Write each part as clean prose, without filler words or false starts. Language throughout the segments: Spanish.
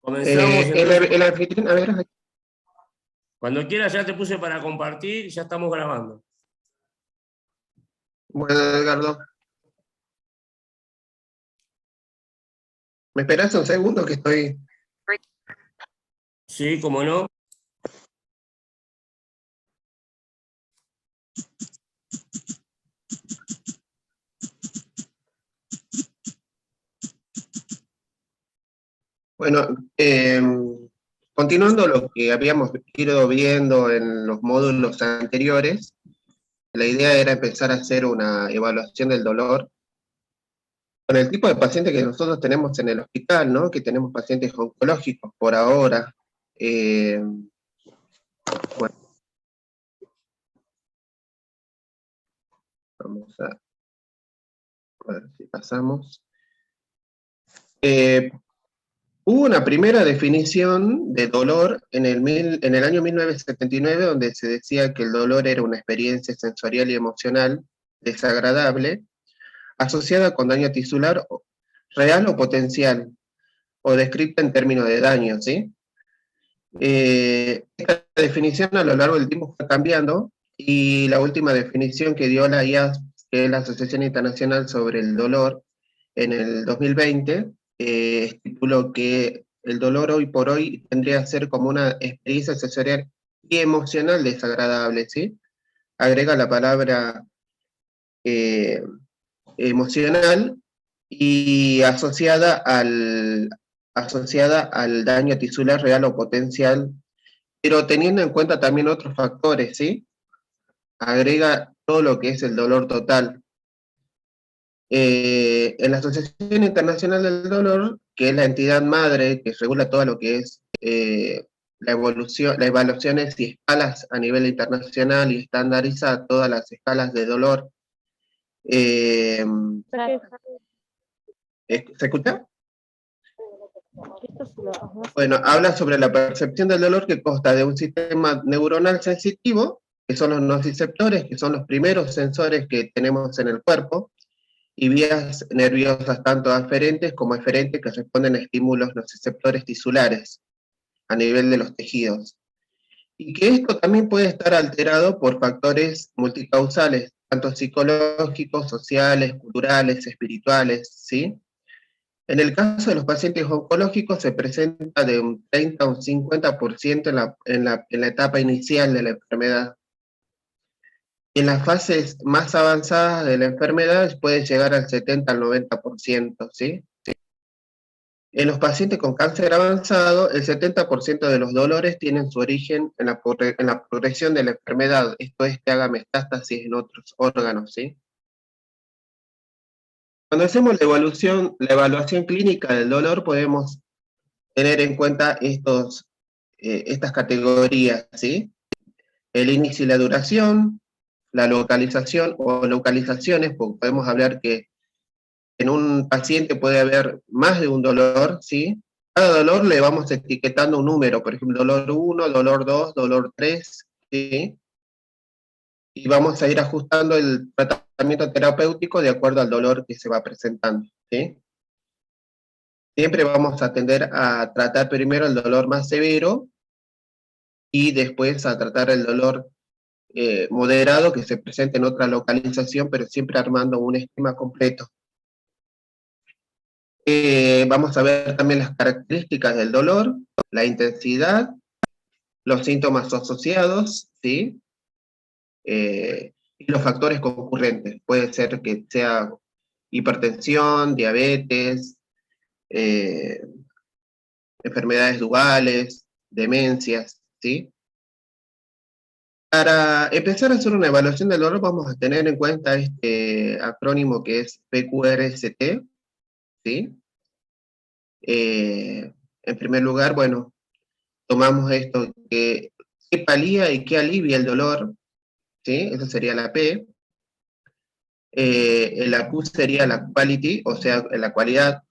Comenzamos entonces. El anfitrión, a ver, Cuando quieras ya te puse para compartir, ya estamos grabando. bueno, Edgardo. ¿Me esperas un segundo que estoy? Sí, cómo no. Bueno, continuando lo que habíamos ido viendo en los módulos anteriores, la idea era empezar a hacer una evaluación del dolor con el tipo de paciente que nosotros tenemos en el hospital, ¿no? Que tenemos pacientes oncológicos por ahora. Bueno, vamos a ver si pasamos. Hubo una primera definición de dolor en el año 1979, donde se decía que el dolor era una experiencia sensorial y emocional desagradable, asociada con daño tisular real o potencial, o descrita en términos de daño, ¿sí? Esta definición a lo largo del tiempo fue cambiando, y la última definición que dio la IASP, que es la Asociación Internacional sobre el Dolor, en el 2020, estipuló que el dolor hoy por hoy tendría que ser como una experiencia sensorial y emocional desagradable, ¿sí? Agrega la palabra eh, emocional y asociada al daño tisular real o potencial, pero teniendo en cuenta también otros factores, ¿sí? Agrega todo lo que es el dolor total. En la Asociación Internacional del Dolor, que es la entidad madre que regula todo lo que es las evaluaciones y escalas a nivel internacional y estandariza todas las escalas de dolor. ¿Se escucha? Bueno, habla sobre la percepción del dolor, que consta de un sistema neuronal sensitivo, que son los nociceptores, que son los primeros sensores que tenemos en el cuerpo, y vías nerviosas tanto aferentes como eferentes que responden a estímulos nociceptores tisulares a nivel de los tejidos. Y que esto también puede estar alterado por factores multicausales, tanto psicológicos, sociales, culturales, espirituales, ¿sí? En el caso de los pacientes oncológicos se presenta de un 30 a un 50% en la etapa inicial de la enfermedad. En las fases más avanzadas de la enfermedad puede llegar al 70 al 90%, ¿sí? En los pacientes con cáncer avanzado, el 70% de los dolores tienen su origen en la progresión de la enfermedad, esto es, que haga metástasis en otros órganos, ¿sí? Cuando hacemos la evaluación clínica del dolor, podemos tener en cuenta estas categorías, ¿sí? El inicio y la duración, la localización o localizaciones, porque podemos hablar que en un paciente puede haber más de un dolor, ¿sí? Cada dolor le vamos etiquetando un número, por ejemplo, dolor 1, dolor 2, dolor 3, ¿sí? Y vamos a ir ajustando el tratamiento terapéutico de acuerdo al dolor que se va presentando, ¿sí? Siempre vamos a tender a tratar primero el dolor más severo y después a tratar el dolor moderado que se presenta en otra localización, pero siempre armando un esquema completo. Vamos a ver también las características del dolor, la intensidad, los síntomas asociados, ¿sí? Y los factores concurrentes. Puede ser que sea hipertensión, diabetes, eh, enfermedades duales, demencias, ¿sí? Para empezar a hacer una evaluación del dolor vamos a tener en cuenta este acrónimo que es PQRST, ¿sí? En primer lugar, bueno, tomamos esto que palía y qué alivia el dolor, ¿sí? Esa sería la P. La Q sería la quality, o sea, la cualidad,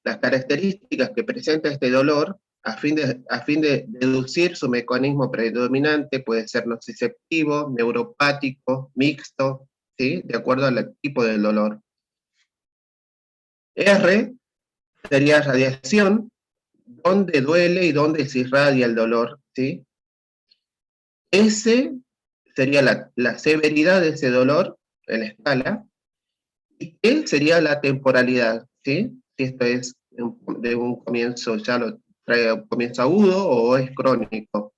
las características que presenta este dolor a fin de deducir su mecanismo predominante. Puede ser nociceptivo, neuropático, mixto, ¿sí? De acuerdo al tipo del dolor. R sería radiación, dónde duele y dónde se irradia el dolor, ¿sí? Ese sería la severidad de ese dolor en la escala, y qué sería la temporalidad, ¿sí? Si esto es de un comienzo, ya lo trae un comienzo agudo o es crónico.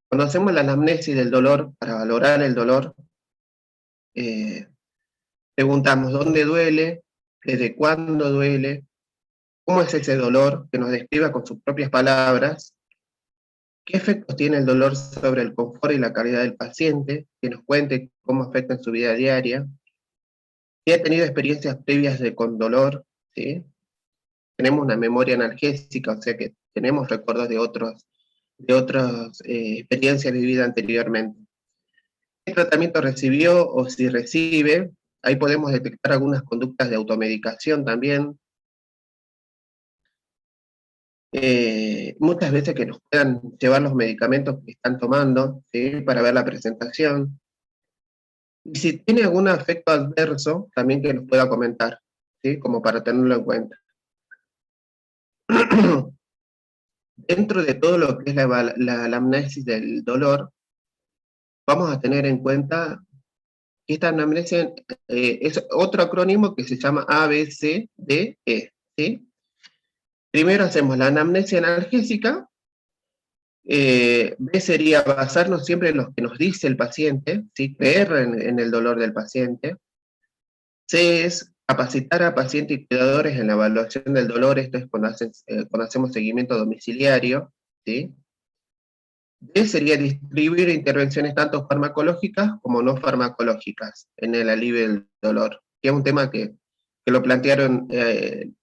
Cuando hacemos la anamnesis del dolor, para valorar el dolor, preguntamos dónde duele, desde cuándo duele, cómo es ese dolor, que nos describa con sus propias palabras, qué efectos tiene el dolor sobre el confort y la calidad del paciente, que nos cuente cómo afecta en su vida diaria, si ha tenido experiencias previas con dolor, ¿sí? Tenemos una memoria analgésica, o sea que tenemos recuerdos de otras experiencias vividas anteriormente. ¿Qué tratamiento recibió o si recibe? Ahí podemos detectar algunas conductas de automedicación también. Muchas veces que nos puedan llevar los medicamentos que están tomando, ¿sí? Para ver la presentación. Y si tiene algún efecto adverso, también que nos pueda comentar, ¿sí? Como para tenerlo en cuenta. Dentro de todo lo que es la anamnesis del dolor, vamos a tener en cuenta que esta anamnesis es otro acrónimo que se llama ABCDE, ¿sí? Primero hacemos la anamnesia analgésica. B sería basarnos siempre en lo que nos dice el paciente, ¿sí? Creer en el dolor del paciente. C es capacitar a pacientes y cuidadores en la evaluación del dolor, esto es cuando hacemos seguimiento domiciliario, ¿sí? D sería distribuir intervenciones tanto farmacológicas como no farmacológicas en el alivio del dolor, que es un tema que lo plantearon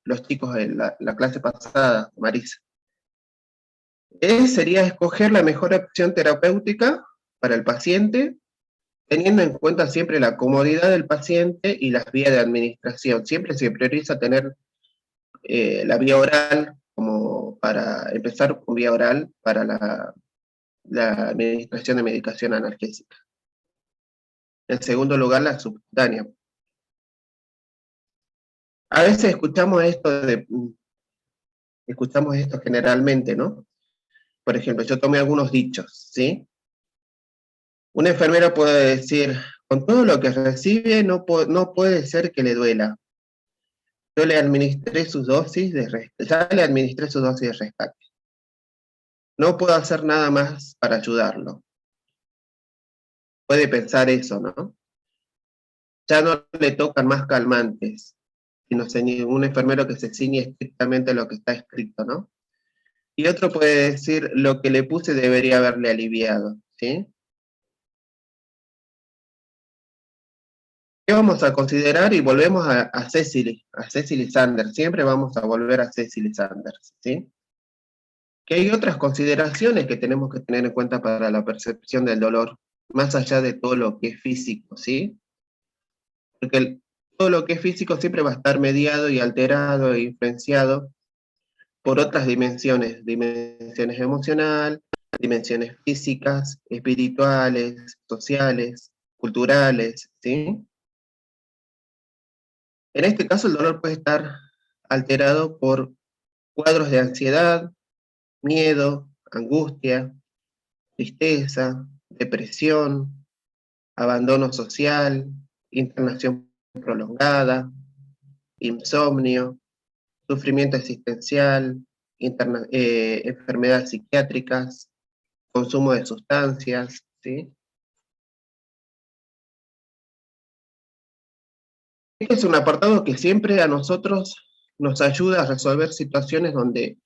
los chicos en la clase pasada, Marisa. E sería escoger la mejor opción terapéutica para el paciente, teniendo en cuenta siempre la comodidad del paciente y las vías de administración. Siempre se prioriza tener la vía oral, como para empezar con vía oral para la administración de medicación analgésica. En segundo lugar, la subcutánea. A veces escuchamos esto generalmente, ¿no? Por ejemplo, yo tomé algunos dichos, ¿sí? Una enfermera puede decir, con todo lo que recibe, no puede ser que le duela. Yo le administré sus dosis ya le administré sus dosis de rescate. No puedo hacer nada más para ayudarlo. Puede pensar eso, ¿no? Ya no le tocan más calmantes, sino un enfermero que se ciñe estrictamente a lo que está escrito, ¿no? Y otro puede decir, lo que le puse debería haberle aliviado, ¿sí? ¿Qué vamos a considerar? Y volvemos a Cecily Sanders, siempre vamos a volver a Cecily Sanders, ¿sí? Que hay otras consideraciones que tenemos que tener en cuenta para la percepción del dolor, más allá de todo lo que es físico, ¿sí? Porque todo lo que es físico siempre va a estar mediado y alterado e influenciado por otras dimensiones emocional, dimensiones físicas, espirituales, sociales, culturales, ¿sí? En este caso el dolor puede estar alterado por cuadros de ansiedad, miedo, angustia, tristeza, depresión, abandono social, internación prolongada, insomnio, sufrimiento existencial, enfermedades psiquiátricas, consumo de sustancias, ¿sí? Este es un apartado que siempre a nosotros nos ayuda a resolver situaciones donde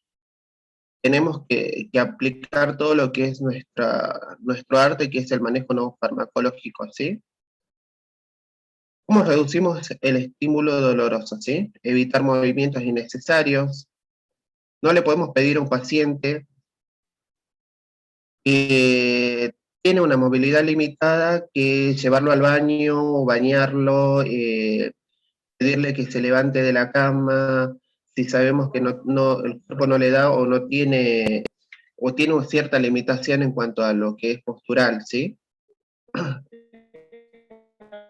tenemos que aplicar todo lo que es nuestro arte, que es el manejo no farmacológico, ¿sí? ¿Cómo reducimos el estímulo doloroso, ¿sí? Evitar movimientos innecesarios. No le podemos pedir a un paciente que tiene una movilidad limitada que llevarlo al baño, o bañarlo, pedirle que se levante de la cama, si sabemos que el cuerpo no le da o tiene una cierta limitación en cuanto a lo que es postural, ¿sí?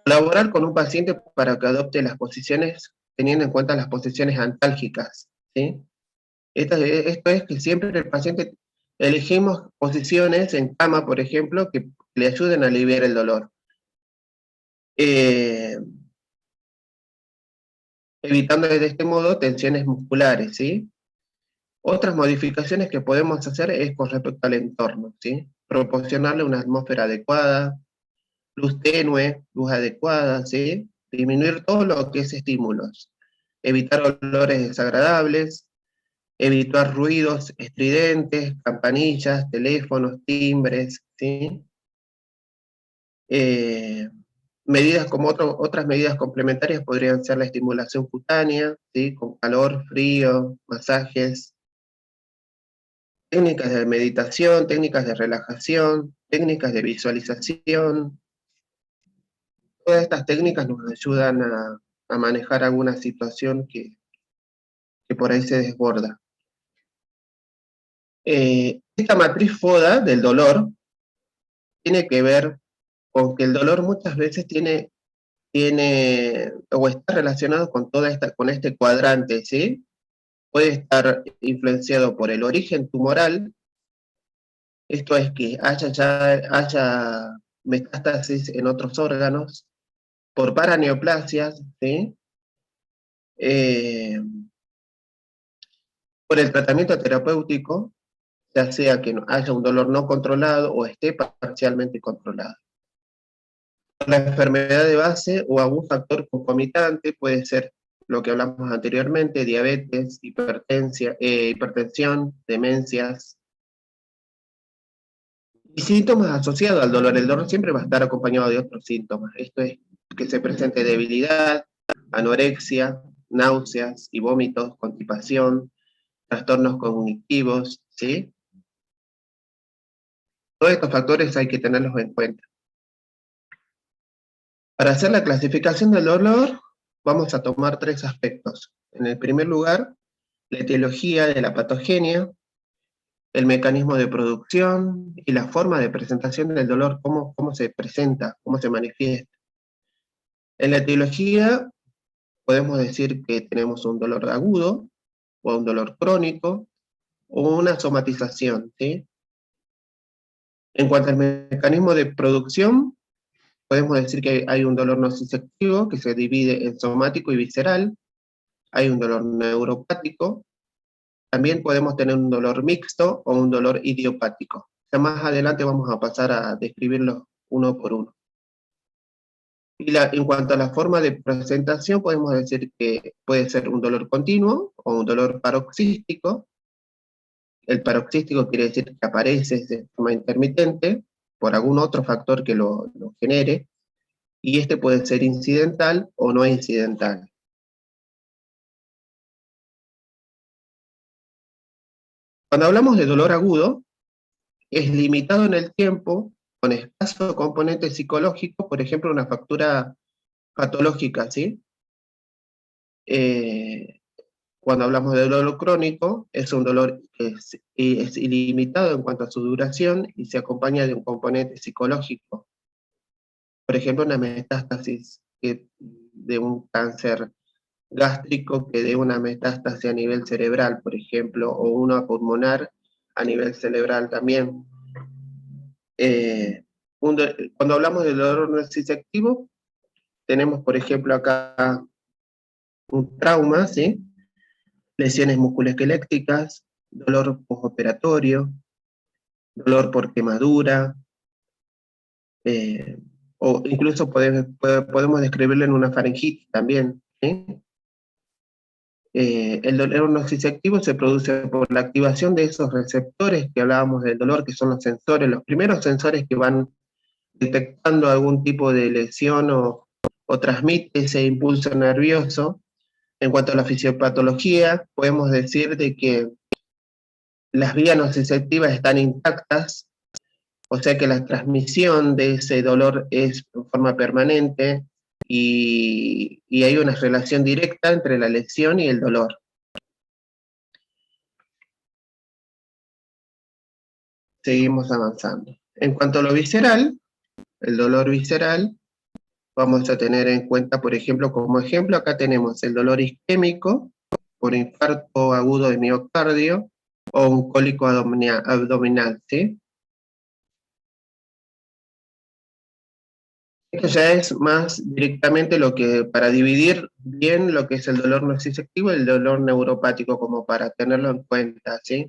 Colaborar con un paciente para que adopte las posiciones, teniendo en cuenta las posiciones antálgicas, ¿sí? Esto es que siempre el paciente elegimos posiciones en cama, por ejemplo, que le ayuden a aliviar el dolor. Evitando de este modo tensiones musculares, ¿sí? Otras modificaciones que podemos hacer es con respecto al entorno, ¿sí? Proporcionarle una atmósfera adecuada, luz tenue, luz adecuada, ¿sí? Disminuir todo lo que es estímulos. Evitar olores desagradables, evitar ruidos estridentes, campanillas, teléfonos, timbres, ¿sí? Medidas como otras medidas complementarias podrían ser la estimulación cutánea, ¿sí? Con calor, frío, masajes, técnicas de meditación, técnicas de relajación, técnicas de visualización. Todas estas técnicas nos ayudan a manejar alguna situación que por ahí se desborda. Esta matriz FODA del dolor tiene que ver con que el dolor muchas veces tiene o está relacionado con con este cuadrante, ¿sí? Puede estar influenciado por el origen tumoral, esto es que haya metástasis en otros órganos, por paraneoplasias, ¿sí? Eh, por el tratamiento terapéutico, ya sea que haya un dolor no controlado o esté parcialmente controlado. La enfermedad de base o algún factor concomitante puede ser lo que hablamos anteriormente, diabetes, hipertensión, demencias, y síntomas asociados al dolor. El dolor siempre va a estar acompañado de otros síntomas. Esto es que se presente debilidad, anorexia, náuseas y vómitos, constipación, trastornos cognitivos, ¿sí? Todos estos factores hay que tenerlos en cuenta. Para hacer la clasificación del dolor, vamos a tomar 3 aspectos. En el primer lugar, la etiología de la patogenia, el mecanismo de producción y la forma de presentación del dolor, cómo se presenta, cómo se manifiesta. En la etiología podemos decir que tenemos un dolor agudo, o un dolor crónico, o una somatización, ¿sí? En cuanto al mecanismo de producción, podemos decir que hay un dolor nociceptivo que se divide en somático y visceral, hay un dolor neuropático, también podemos tener un dolor mixto o un dolor idiopático. Ya más adelante vamos a pasar a describirlos uno por uno. Y en cuanto a la forma de presentación, podemos decir que puede ser un dolor continuo o un dolor paroxístico. El paroxístico quiere decir que aparece de forma intermitente por algún otro factor que lo genere, y este puede ser incidental o no incidental. Cuando hablamos de dolor agudo, es limitado en el tiempo, con escaso componente psicológico, por ejemplo, una factura patológica, ¿sí? Cuando hablamos de dolor crónico, es un dolor que es ilimitado en cuanto a su duración y se acompaña de un componente psicológico. Por ejemplo, una metástasis de un cáncer gástrico que dé una metástasis a nivel cerebral, por ejemplo, o una pulmonar a nivel cerebral también. Cuando hablamos del dolor nociceptivo, tenemos, por ejemplo, acá un trauma, ¿sí? Lesiones musculoesqueléticas, dolor postoperatorio, dolor por quemadura, o incluso podemos describirlo en una faringitis también, ¿sí? El dolor nociceptivo se produce por la activación de esos receptores que hablábamos del dolor, que son los sensores, los primeros sensores que van detectando algún tipo de lesión o transmite ese impulso nervioso. En cuanto a la fisiopatología, podemos decir de que las vías nociceptivas están intactas, o sea que la transmisión de ese dolor es en forma permanente y hay una relación directa entre la lesión y el dolor. Seguimos avanzando. En cuanto a lo visceral, el dolor visceral vamos a tener en cuenta, por ejemplo, como ejemplo, acá tenemos el dolor isquémico por infarto agudo de miocardio o un cólico abdominal, ¿sí? Esto ya es más directamente lo que, para dividir bien lo que es el dolor nociceptivo y el dolor neuropático, como para tenerlo en cuenta, ¿sí?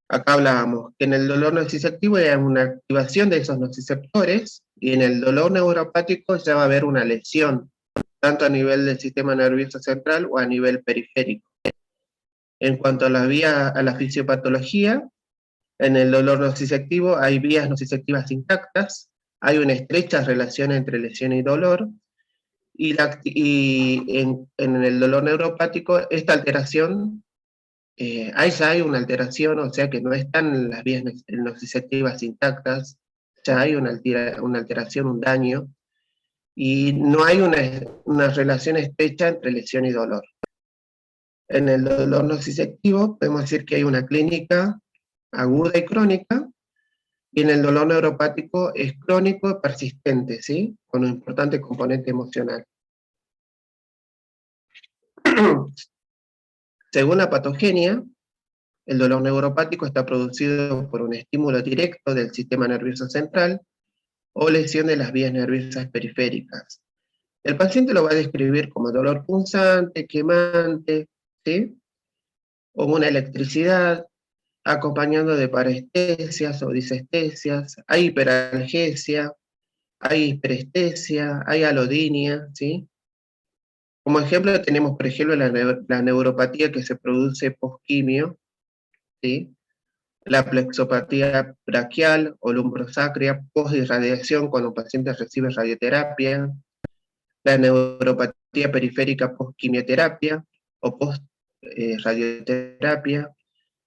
Acá hablábamos que en el dolor nociceptivo hay una activación de esos nociceptores y en el dolor neuropático ya va a haber una lesión, tanto a nivel del sistema nervioso central o a nivel periférico. En cuanto a a la fisiopatología, en el dolor nociceptivo hay vías nociceptivas intactas, hay una estrecha relación entre lesión y dolor, y en el dolor neuropático esta alteración, ahí ya hay una alteración, o sea que no están las vías nociceptivas intactas, ya hay una alteración, un daño, y no hay una relación estrecha entre lesión y dolor. En el dolor nociceptivo podemos decir que hay una clínica aguda y crónica, y en el dolor neuropático es crónico y persistente, ¿sí? Con un importante componente emocional. Según la patogenia, el dolor neuropático está producido por un estímulo directo del sistema nervioso central o lesión de las vías nerviosas periféricas. El paciente lo va a describir como dolor punzante, quemante, ¿sí? O una electricidad, acompañando de parestesias o disestesias, hay hiperalgesia, hay hiperestesia, hay alodinia, ¿sí? Como ejemplo tenemos, por ejemplo, la neuropatía que se produce posquimio, ¿sí? La plexopatía braquial o lumbrosacria post-irradiación cuando un paciente recibe radioterapia, la neuropatía periférica post-quimioterapia o post-radioterapia,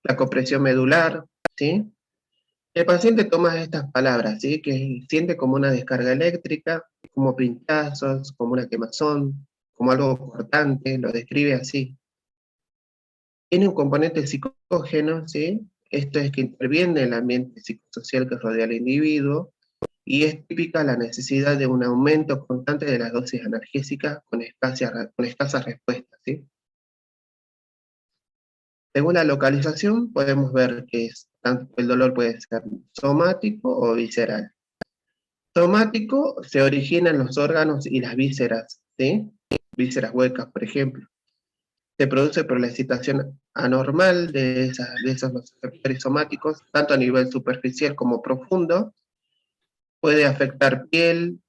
la compresión medular, ¿sí? El paciente toma estas palabras, ¿sí? Que siente como una descarga eléctrica, como pinchazos, como una quemazón, como algo cortante, lo describe así. Tiene un componente psicógeno, ¿sí? Esto es que interviene en el ambiente psicosocial que rodea al individuo, y es típica la necesidad de un aumento constante de las dosis analgésicas con escasas respuestas, ¿sí? Según la localización, podemos ver que tanto el dolor puede ser somático o visceral. Somático se origina en los órganos y las vísceras, ¿sí? Vísceras huecas, por ejemplo. Se produce por la excitación anormal de esos receptores somáticos, tanto a nivel superficial como profundo. Puede afectar piel,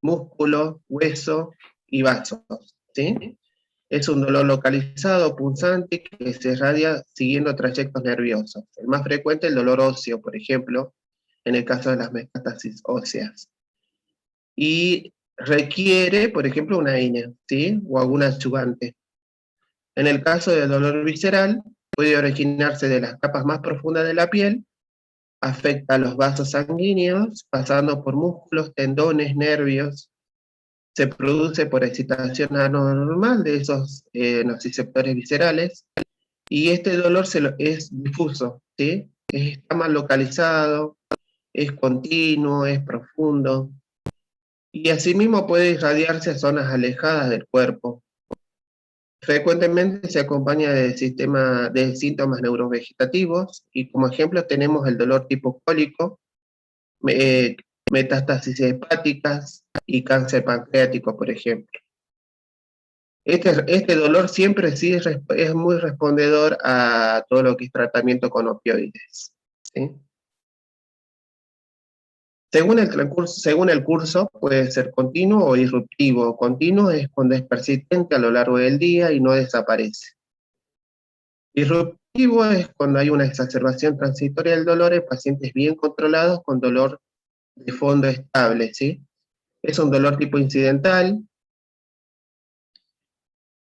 músculo, hueso y vasos, ¿sí? Es un dolor localizado, punzante, que se irradia siguiendo trayectos nerviosos. El más frecuente es el dolor óseo, por ejemplo, en el caso de las metástasis óseas. Y requiere, por ejemplo, una ina, ¿sí? O algún adyuvante. En el caso del dolor visceral, puede originarse de las capas más profundas de la piel, afecta a los vasos sanguíneos, pasando por músculos, tendones, nervios. Se produce por excitación anormal de esos nociceptores viscerales, y este dolor es difuso, ¿sí? Está mal localizado, es continuo, es profundo, y asimismo puede irradiarse a zonas alejadas del cuerpo. Frecuentemente se acompaña de síntomas neurovegetativos, y como ejemplo tenemos el dolor tipo cólico, eh, metástasis hepáticas y cáncer pancreático, por ejemplo. Este dolor siempre sí es muy respondedor a todo lo que es tratamiento con opioides, ¿sí? Según el curso, puede ser continuo o irruptivo. Continuo es cuando es persistente a lo largo del día y no desaparece. Irruptivo es cuando hay una exacerbación transitoria del dolor en pacientes bien controlados con dolor de fondo estable, ¿sí? Es un dolor tipo incidental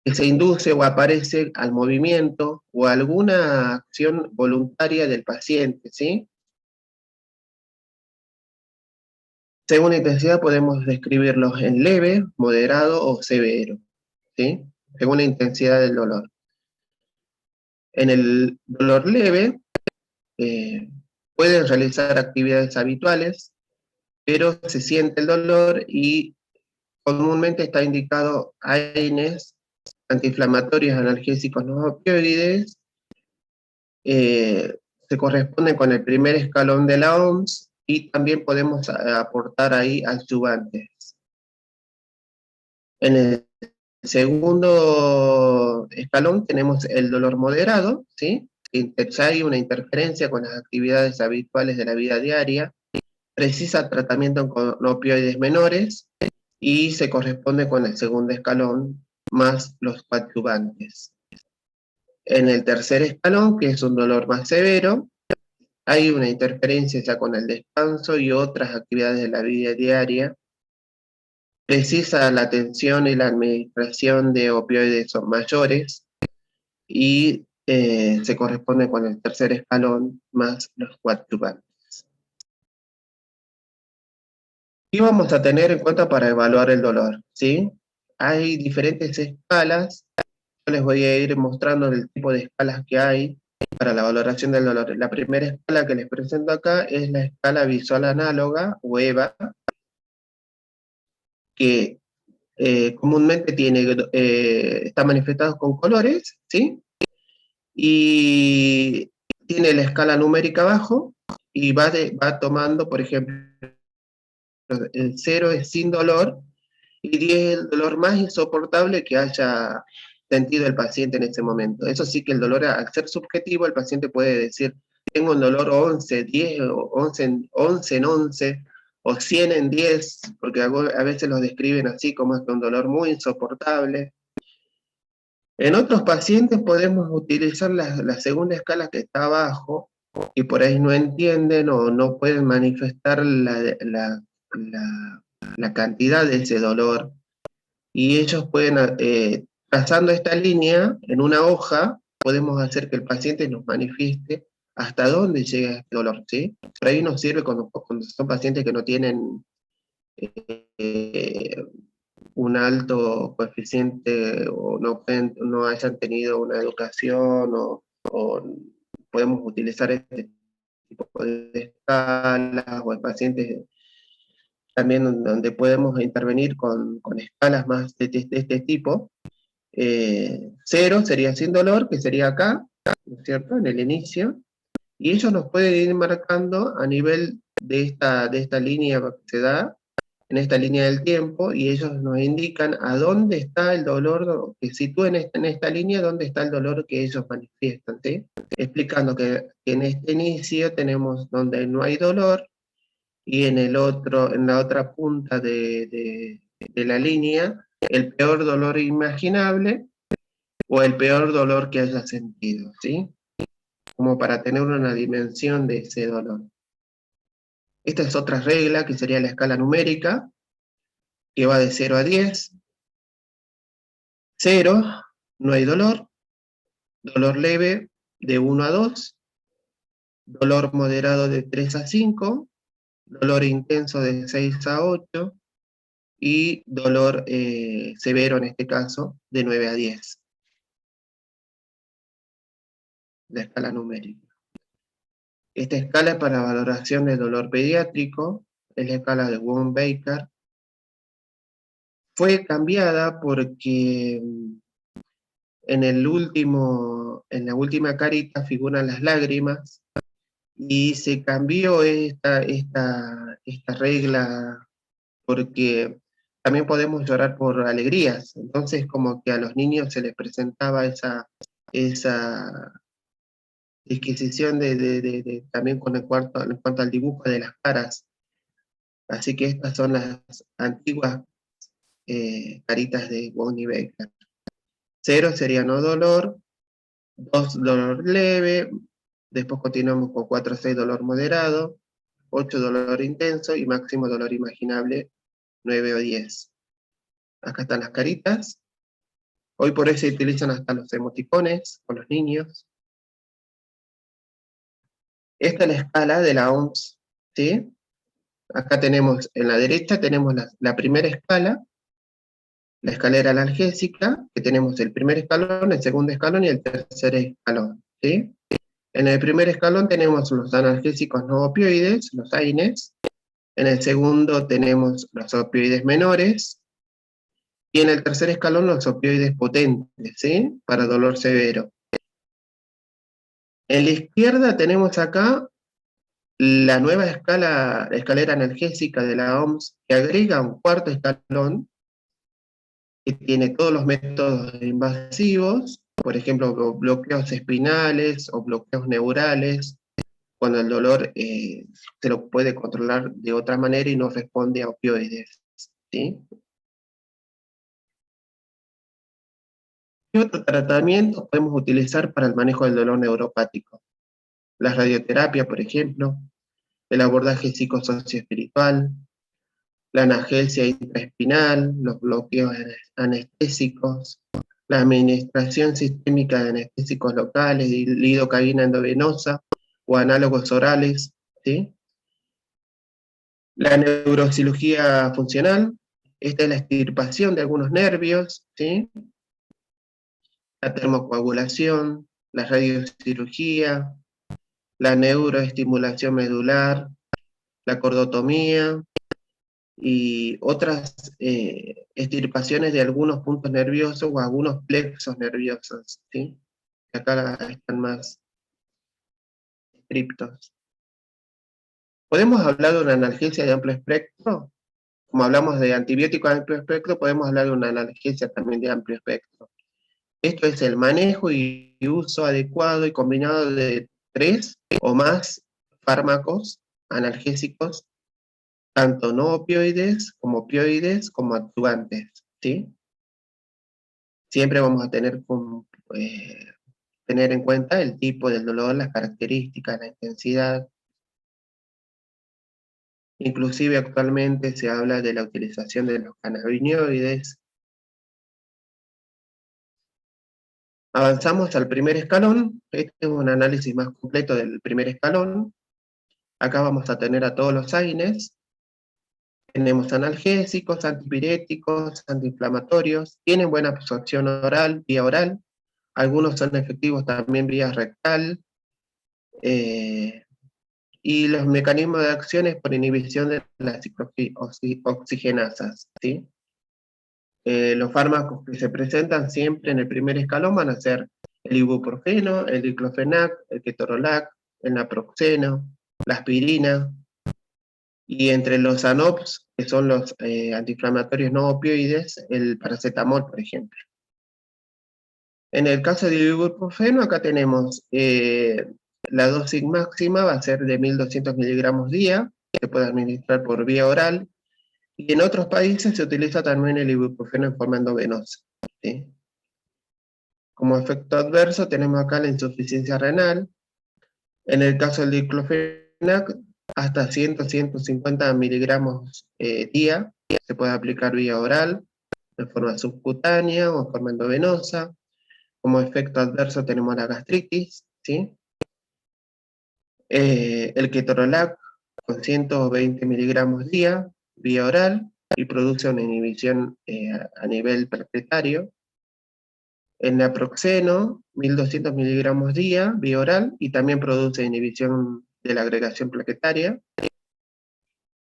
que se induce o aparece al movimiento o a alguna acción voluntaria del paciente, ¿sí? Según la intensidad podemos describirlos en leve, moderado o severo, ¿sí? Según la intensidad del dolor. En el dolor leve, pueden realizar actividades habituales, pero se siente el dolor y comúnmente está indicado AINES, antiinflamatorios, analgésicos no opioides, se corresponden con el primer escalón de la OMS, y también podemos aportar ahí adyuvantes. En el segundo escalón tenemos el dolor moderado, ¿sí? Ya hay una interferencia con las actividades habituales de la vida diaria, precisa tratamiento con opioides menores, y se corresponde con el segundo escalón más los coadyuvantes. En el tercer escalón, que es un dolor más severo, hay una interferencia ya con el descanso y otras actividades de la vida diaria, precisa la atención y la administración de opioides mayores, y se corresponde con el tercer escalón más los coadyuvantes. ¿Qué vamos a tener en cuenta para evaluar el dolor? ¿Sí? Hay diferentes escalas. Yo les voy a ir mostrando el tipo de escalas que hay para la valoración del dolor. La primera escala que les presento acá es la escala visual análoga, o EVA, que comúnmente está manifestado con colores, ¿sí? Y tiene la escala numérica abajo, y va tomando, por ejemplo, el 0 es sin dolor, y 10 es el dolor más insoportable que haya sentido el paciente en ese momento. Eso sí, que el dolor, al ser subjetivo, el paciente puede decir, tengo un dolor 11, 10, o 11 en 11, o 100 en 10, porque a veces los describen así, como es un dolor muy insoportable. En otros pacientes podemos utilizar la segunda escala que está abajo, y por ahí no entienden o no pueden manifestar la cantidad de ese dolor, y ellos pueden, trazando esta línea en una hoja, podemos hacer que el paciente nos manifieste hasta dónde llega este dolor, ¿sí? Por ahí nos sirve cuando son pacientes que no tienen eh, un alto coeficiente, o no hayan tenido una educación, o podemos utilizar este tipo de escalas, o en pacientes también donde podemos intervenir con escalas más de este tipo. 0 sería sin dolor, que sería acá, ¿no es cierto?, en el inicio, y ellos nos pueden ir marcando a nivel de esta línea que se da, en esta línea del tiempo, y ellos nos indican a dónde está el dolor, que sitúen en esta línea dónde está el dolor que ellos manifiestan, ¿sí? Explicando que en este inicio tenemos donde no hay dolor, y en la otra punta de la línea, el peor dolor imaginable, o el peor dolor que haya sentido, ¿sí? Como para tener una dimensión de ese dolor. Esta es otra regla, que sería la escala numérica, que va de 0 a 10. 0, no hay dolor. Dolor leve, de 1 a 2. Dolor moderado, de 3 a 5. Dolor intenso, de 6 a 8. Y dolor severo, en este caso, de 9 a 10. La escala numérica. Esta escala es para valoración del dolor pediátrico, es la escala de Wong-Baker. Fue cambiada porque en la última carita figuran las lágrimas, y se cambió esta regla porque también podemos llorar por alegrías. Entonces, como que a los niños se les presentaba esa disquisición también en cuanto al dibujo de las caras. Así que estas son las antiguas caritas de Wong-Baker. 0 sería no dolor, 2 dolor leve, después continuamos con 4 a 6 dolor moderado, 8 dolor intenso, y máximo dolor imaginable 9 o 10. Acá están las caritas. Hoy por hoy se utilizan hasta los emoticones con los niños. Esta es la escala de la OMS, ¿sí? Acá tenemos, en la derecha tenemos la primera escala, la escalera analgésica, que tenemos el primer escalón, el segundo escalón y el tercer escalón, ¿sí? En el primer escalón tenemos los analgésicos no opioides, los AINES. En el segundo tenemos los opioides menores. Y en el tercer escalón los opioides potentes, ¿sí? Para dolor severo. En la izquierda tenemos acá la nueva escalera analgésica de la OMS, que agrega un cuarto escalón, que tiene todos los métodos invasivos, por ejemplo, bloqueos espinales o bloqueos neurales, cuando el dolor se lo puede controlar de otra manera y no responde a opioides, ¿sí? ¿Qué otro tratamiento podemos utilizar para el manejo del dolor neuropático? La radioterapia, por ejemplo, el abordaje psicosocioespiritual, la analgesia intraespinal, los bloqueos anestésicos, la administración sistémica de anestésicos locales, lidocaína endovenosa o análogos orales, ¿sí? La neurocirugía funcional, esta es la extirpación de algunos nervios, ¿sí? La termocoagulación, la radiocirugía, la neuroestimulación medular, la cordotomía y otras extirpaciones de algunos puntos nerviosos o algunos plexos nerviosos, ¿sí? Acá están más estrictos. ¿Podemos hablar de una analgesia de amplio espectro? Como hablamos de antibiótico de amplio espectro, podemos hablar de una analgesia también de amplio espectro. Esto es el manejo y uso adecuado y combinado de 3 o más fármacos analgésicos, tanto no opioides como actuantes, ¿sí? Siempre vamos a tener en cuenta el tipo del dolor, las características, la intensidad. Inclusive actualmente se habla de la utilización de los cannabinoides. Avanzamos al primer escalón. Este es un análisis más completo del primer escalón. Acá vamos a tener a todos los AINES. Tenemos analgésicos, antipiréticos, antiinflamatorios. Tienen buena absorción oral, vía oral. Algunos son efectivos también vía rectal. Y los mecanismos de acción es por inhibición de las oxigenasas, ¿sí? Los fármacos que se presentan siempre en el primer escalón van a ser el ibuprofeno, el diclofenac, el ketorolac, el naproxeno, la aspirina, y entre los ANOPS, que son los antiinflamatorios no opioides, el paracetamol, por ejemplo. En el caso del ibuprofeno, acá tenemos la dosis máxima va a ser de 1200 miligramos día, que se puede administrar por vía oral, y en otros países se utiliza también el ibuprofeno en forma endovenosa, ¿sí? Como efecto adverso tenemos acá la insuficiencia renal. En el caso del diclofenac, hasta 100-150 miligramos día, se puede aplicar vía oral, en forma subcutánea o en forma endovenosa. Como efecto adverso tenemos la gastritis, ¿sí? El ketorolac con 120 miligramos día, vía oral, y produce una inhibición a nivel plaquetario. El naproxeno, 1200 miligramos día, vía oral, y también produce inhibición de la agregación plaquetaria.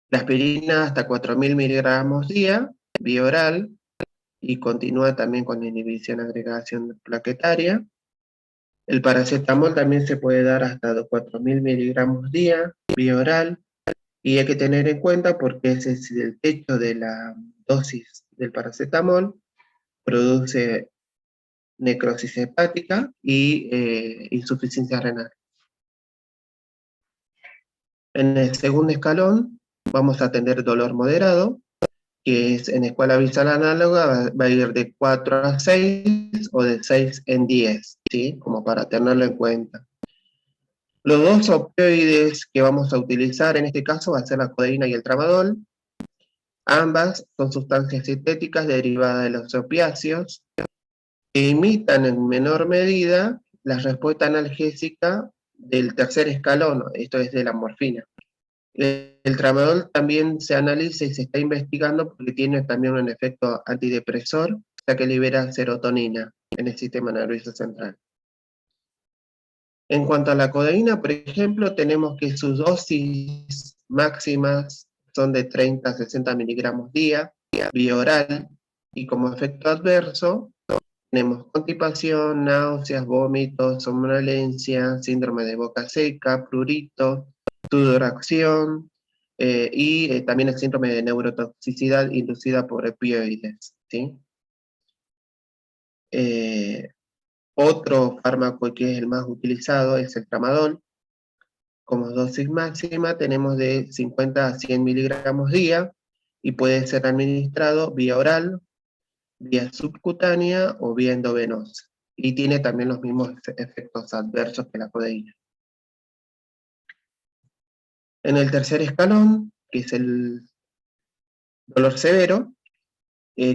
La aspirina hasta 4000 miligramos día, vía oral, y continúa también con inhibición de agregación plaquetaria. El paracetamol también se puede dar hasta 4000 miligramos día, vía oral, y hay que tener en cuenta porque ese es el techo de la dosis del paracetamol, produce necrosis hepática y insuficiencia renal. En el segundo escalón vamos a tener dolor moderado, que es en escuela visual análoga, va a ir de 4 a 6 o de 6 en 10, ¿sí? Como para tenerlo en cuenta. Los dos opioides que vamos a utilizar en este caso va a ser la codeína y el tramadol. Ambas son sustancias sintéticas derivadas de los opiáceos que imitan en menor medida la respuesta analgésica del tercer escalón, esto es de la morfina. El tramadol también se analiza y se está investigando porque tiene también un efecto antidepresor, ya que libera serotonina en el sistema nervioso central. En cuanto a la codeína, por ejemplo, tenemos que sus dosis máximas son de 30 a 60 miligramos día, vía oral, Y como efecto adverso, tenemos constipación, náuseas, vómitos, somnolencia, síndrome de boca seca, prurito, sudoración, y también el síndrome de neurotoxicidad inducida por opioides, ¿sí? Otro fármaco que es el más utilizado es el tramadol. Como dosis máxima tenemos de 50 a 100 miligramos día y puede ser administrado vía oral, vía subcutánea o vía endovenosa. Y tiene también los mismos efectos adversos que la codeína. En el tercer escalón, que es el dolor severo,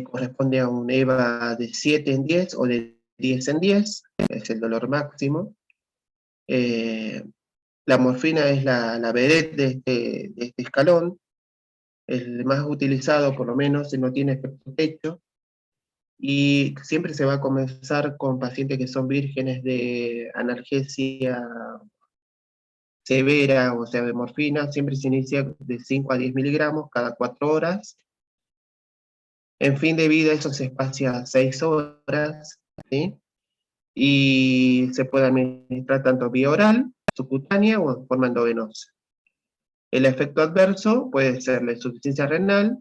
corresponde a un EVA de 7 en 10 o de 10 en 10, es el dolor máximo. La morfina es la vedette de este escalón, el más utilizado por lo menos, no tiene efecto techo, y siempre se va a comenzar con pacientes que son vírgenes de analgesia severa, o sea, de morfina, siempre se inicia de 5 a 10 miligramos cada 4 horas. En fin de vida eso se espacia a 6 horas, ¿sí? Y se puede administrar tanto vía oral, subcutánea o en forma endovenosa. El efecto adverso puede ser la insuficiencia renal,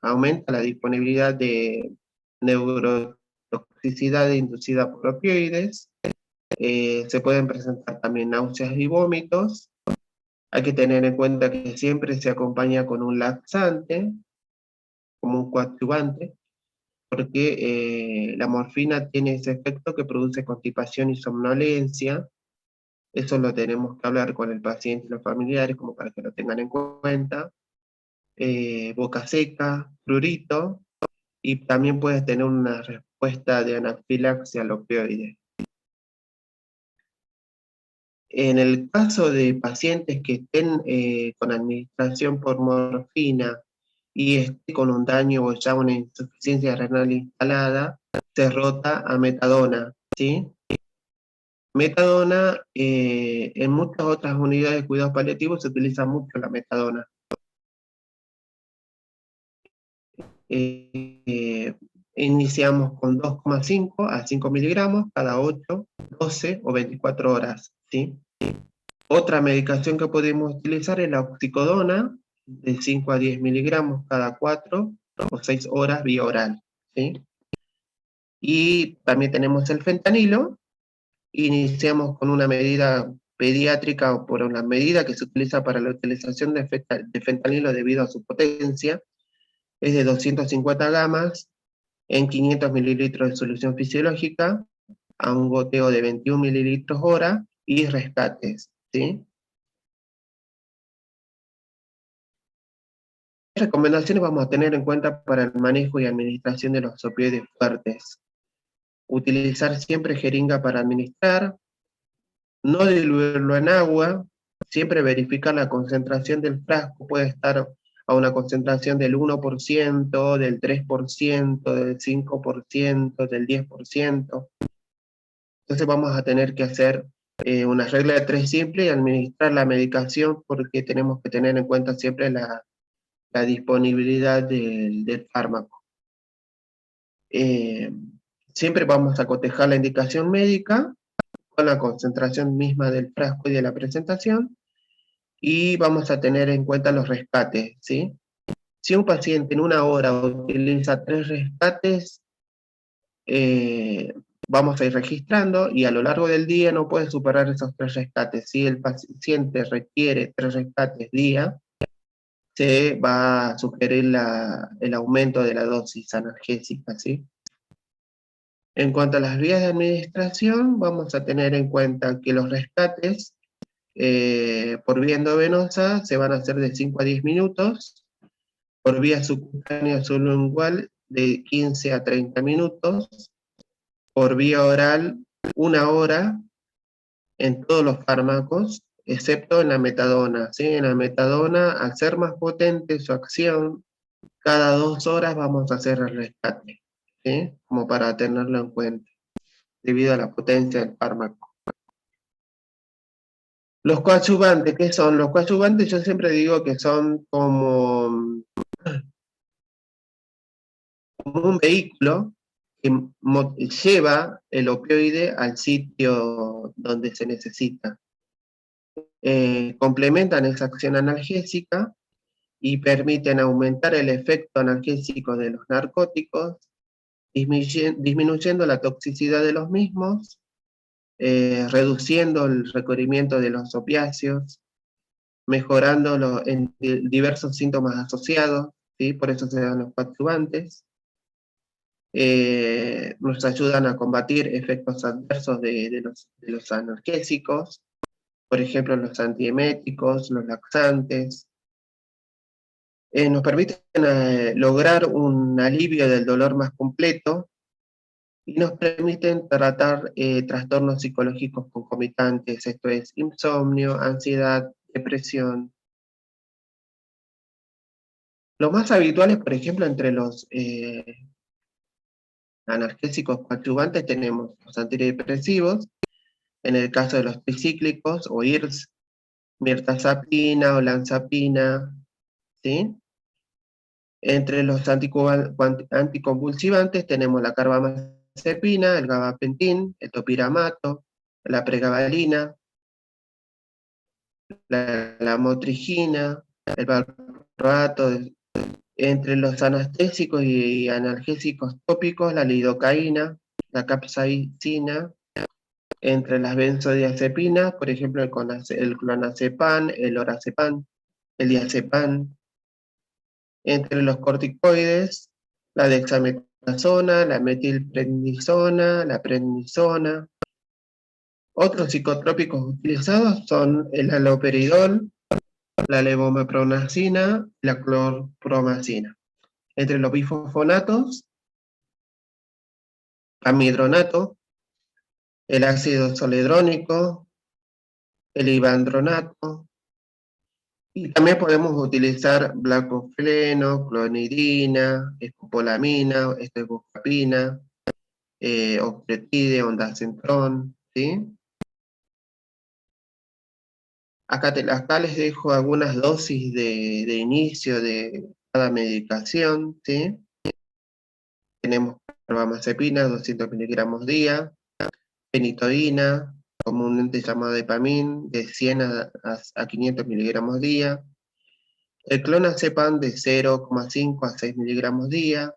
aumenta la disponibilidad de neurotoxicidad inducida por opioides, se pueden presentar también náuseas y vómitos. Hay que tener en cuenta que siempre se acompaña con un laxante, como un coadyuvante, porque la morfina tiene ese efecto que produce constipación y somnolencia. Eso lo tenemos que hablar con el paciente y los familiares, como para que lo tengan en cuenta. Boca seca, prurito, y también puedes tener una respuesta de anafilaxia al opioide. En el caso de pacientes que estén con administración por morfina y esté con un daño o ya una insuficiencia renal instalada, se rota a metadona, ¿sí? Metadona, en muchas otras unidades de cuidados paliativos se utiliza mucho la metadona. Iniciamos con 2,5 a 5 miligramos cada 8, 12 o 24 horas, ¿sí? Otra medicación que podemos utilizar es la oxicodona, de 5 a 10 miligramos cada 4 o 6 horas vía oral, ¿sí? Y también tenemos el fentanilo. Iniciamos con una medida pediátrica o por una medida que se utiliza para la utilización de fentanilo debido a su potencia, es de 250 gamas en 500 mililitros de solución fisiológica a un goteo de 21 mililitros hora y rescates, ¿sí? ¿Qué recomendaciones vamos a tener en cuenta para el manejo y administración de los opioides fuertes? Utilizar siempre jeringa para administrar, no diluirlo en agua, siempre verificar la concentración del frasco, puede estar a una concentración del 1%, del 3%, del 5%, del 10%. Entonces vamos a tener que hacer una regla de 3 simple y administrar la medicación porque tenemos que tener en cuenta siempre la disponibilidad del fármaco. Siempre vamos a cotejar la indicación médica con la concentración misma del frasco y de la presentación, y vamos a tener en cuenta los rescates, ¿sí? Si un paciente en una hora utiliza 3 rescates, vamos a ir registrando y a lo largo del día no puede superar esos 3 rescates. Si el paciente requiere 3 rescates día, se va a sugerir el aumento de la dosis analgésica, ¿sí? En cuanto a las vías de administración, vamos a tener en cuenta que los rescates por vía endovenosa se van a hacer de 5 a 10 minutos, por vía subcutánea sublingual de 15 a 30 minutos, por vía oral 1 hora en todos los fármacos, excepto en la metadona, ¿sí? En la metadona, al ser más potente su acción, cada 2 horas vamos a hacer el rescate, ¿sí? Como para tenerlo en cuenta, debido a la potencia del fármaco. Los coadyuvantes, ¿qué son? Los coadyuvantes yo siempre digo que son como como un vehículo que lleva el opioide al sitio donde se necesita. Complementan esa acción analgésica y permiten aumentar el efecto analgésico de los narcóticos, disminuyendo la toxicidad de los mismos, reduciendo el recorrimiento de los opiáceos, mejorando en diversos síntomas asociados, ¿sí? Por eso se dan los coadyuvantes. Nos ayudan a combatir efectos adversos de los analgésicos, por ejemplo, los antieméticos, los laxantes. Nos permiten lograr un alivio del dolor más completo y nos permiten tratar trastornos psicológicos concomitantes, esto es insomnio, ansiedad, depresión. Lo más habitual es, por ejemplo, entre los analgésicos coadyuvantes tenemos los antidepresivos, en el caso de los tricíclicos o IRS, mirtazapina, olanzapina, ¿sí? Entre los anticonvulsivantes tenemos la carbamazepina, el gabapentin, el topiramato, la pregabalina, la motrigina, el valproato. Entre los anestésicos y analgésicos tópicos, la lidocaína, la capsaicina. Entre las benzodiazepinas, por ejemplo, el clonazepam, el lorazepam, el diazepam. Entre los corticoides, la dexametasona, la metilprednisona, la prednisona. Otros psicotrópicos utilizados son el haloperidol, la levomepronacina y la clorpromacina. Entre los bifosfonatos, amidronato, el ácido zoledrónico, el ibandronato, y también podemos utilizar blacofleno, clonidina, escopolamina, esteboscapina, octretide, ondansetron, ¿sí? Acá les dejo algunas dosis de inicio de cada medicación, ¿sí? Tenemos carbamazepina, 200 miligramos día, fenitoína, comúnmente llamado Epamin, de 100 a 500 miligramos día, el clonazepam de 0,5 a 6 miligramos día,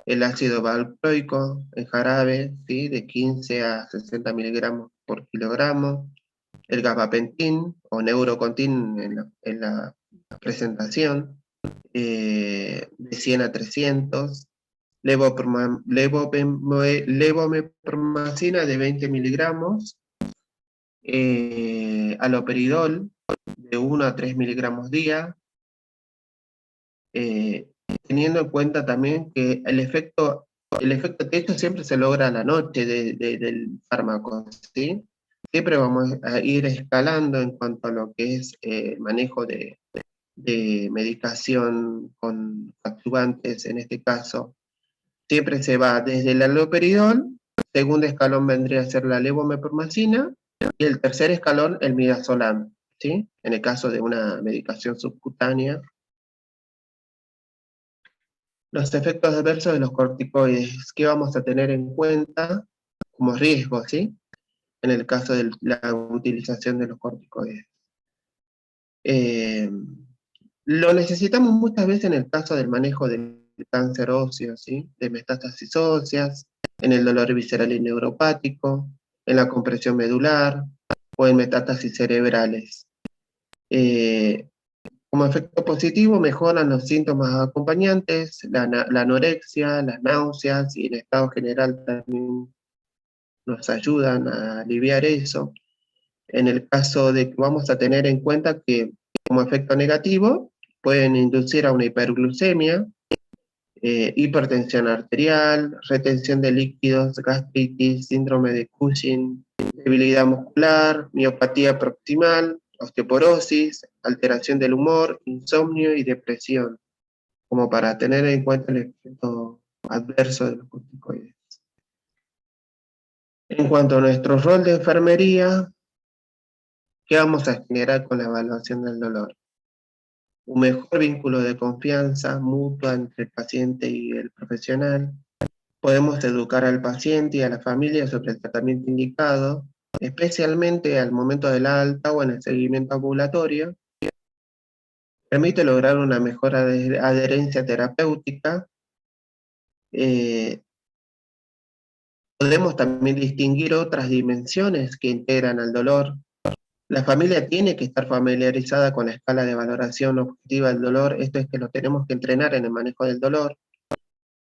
el ácido valproico en jarabe, ¿sí? De 15 a 60 miligramos por kilogramo, el gabapentin o neurocontin en la presentación, de 100 a 300, levomepromacina de 20 miligramos, aloperidol de 1 a 3 miligramos día, teniendo en cuenta también que el efecto techo siempre se logra a la noche del fármaco, ¿sí? Siempre vamos a ir escalando en cuanto a lo que es manejo de medicación con coadyuvantes, en este caso. Siempre se va desde el haloperidol, segundo escalón vendría a ser la levomepromacina, y el tercer escalón el midazolam, ¿sí? En el caso de una medicación subcutánea. Los efectos adversos de los corticoides, ¿qué vamos a tener en cuenta como riesgo, ¿sí? En el caso de la utilización de los corticoides. Lo necesitamos muchas veces en el caso del manejo del cáncer óseo, ¿sí? De metástasis óseas, en el dolor visceral y neuropático, en la compresión medular o en metástasis cerebrales. Como efecto positivo mejoran los síntomas acompañantes, la anorexia, las náuseas y el estado general también nos ayudan a aliviar eso. En el caso de que vamos a tener en cuenta que como efecto negativo pueden inducir a una hiperglucemia, hipertensión arterial, retención de líquidos, gastritis, síndrome de Cushing, debilidad muscular, miopatía proximal, osteoporosis, alteración del humor, insomnio y depresión, como para tener en cuenta el efecto adverso de los corticoides. En cuanto a nuestro rol de enfermería, ¿qué vamos a generar con la evaluación del dolor? un mejor vínculo de confianza mutua entre el paciente y el profesional. Podemos educar al paciente y a la familia sobre el tratamiento indicado, especialmente al momento del alta o en el seguimiento ambulatorio. Permite lograr una mejor adherencia terapéutica. Eh, Podemos también distinguir otras dimensiones que integran al dolor. La familia tiene que estar familiarizada con la escala de valoración objetiva del dolor, esto es que lo tenemos que entrenar en el manejo del dolor,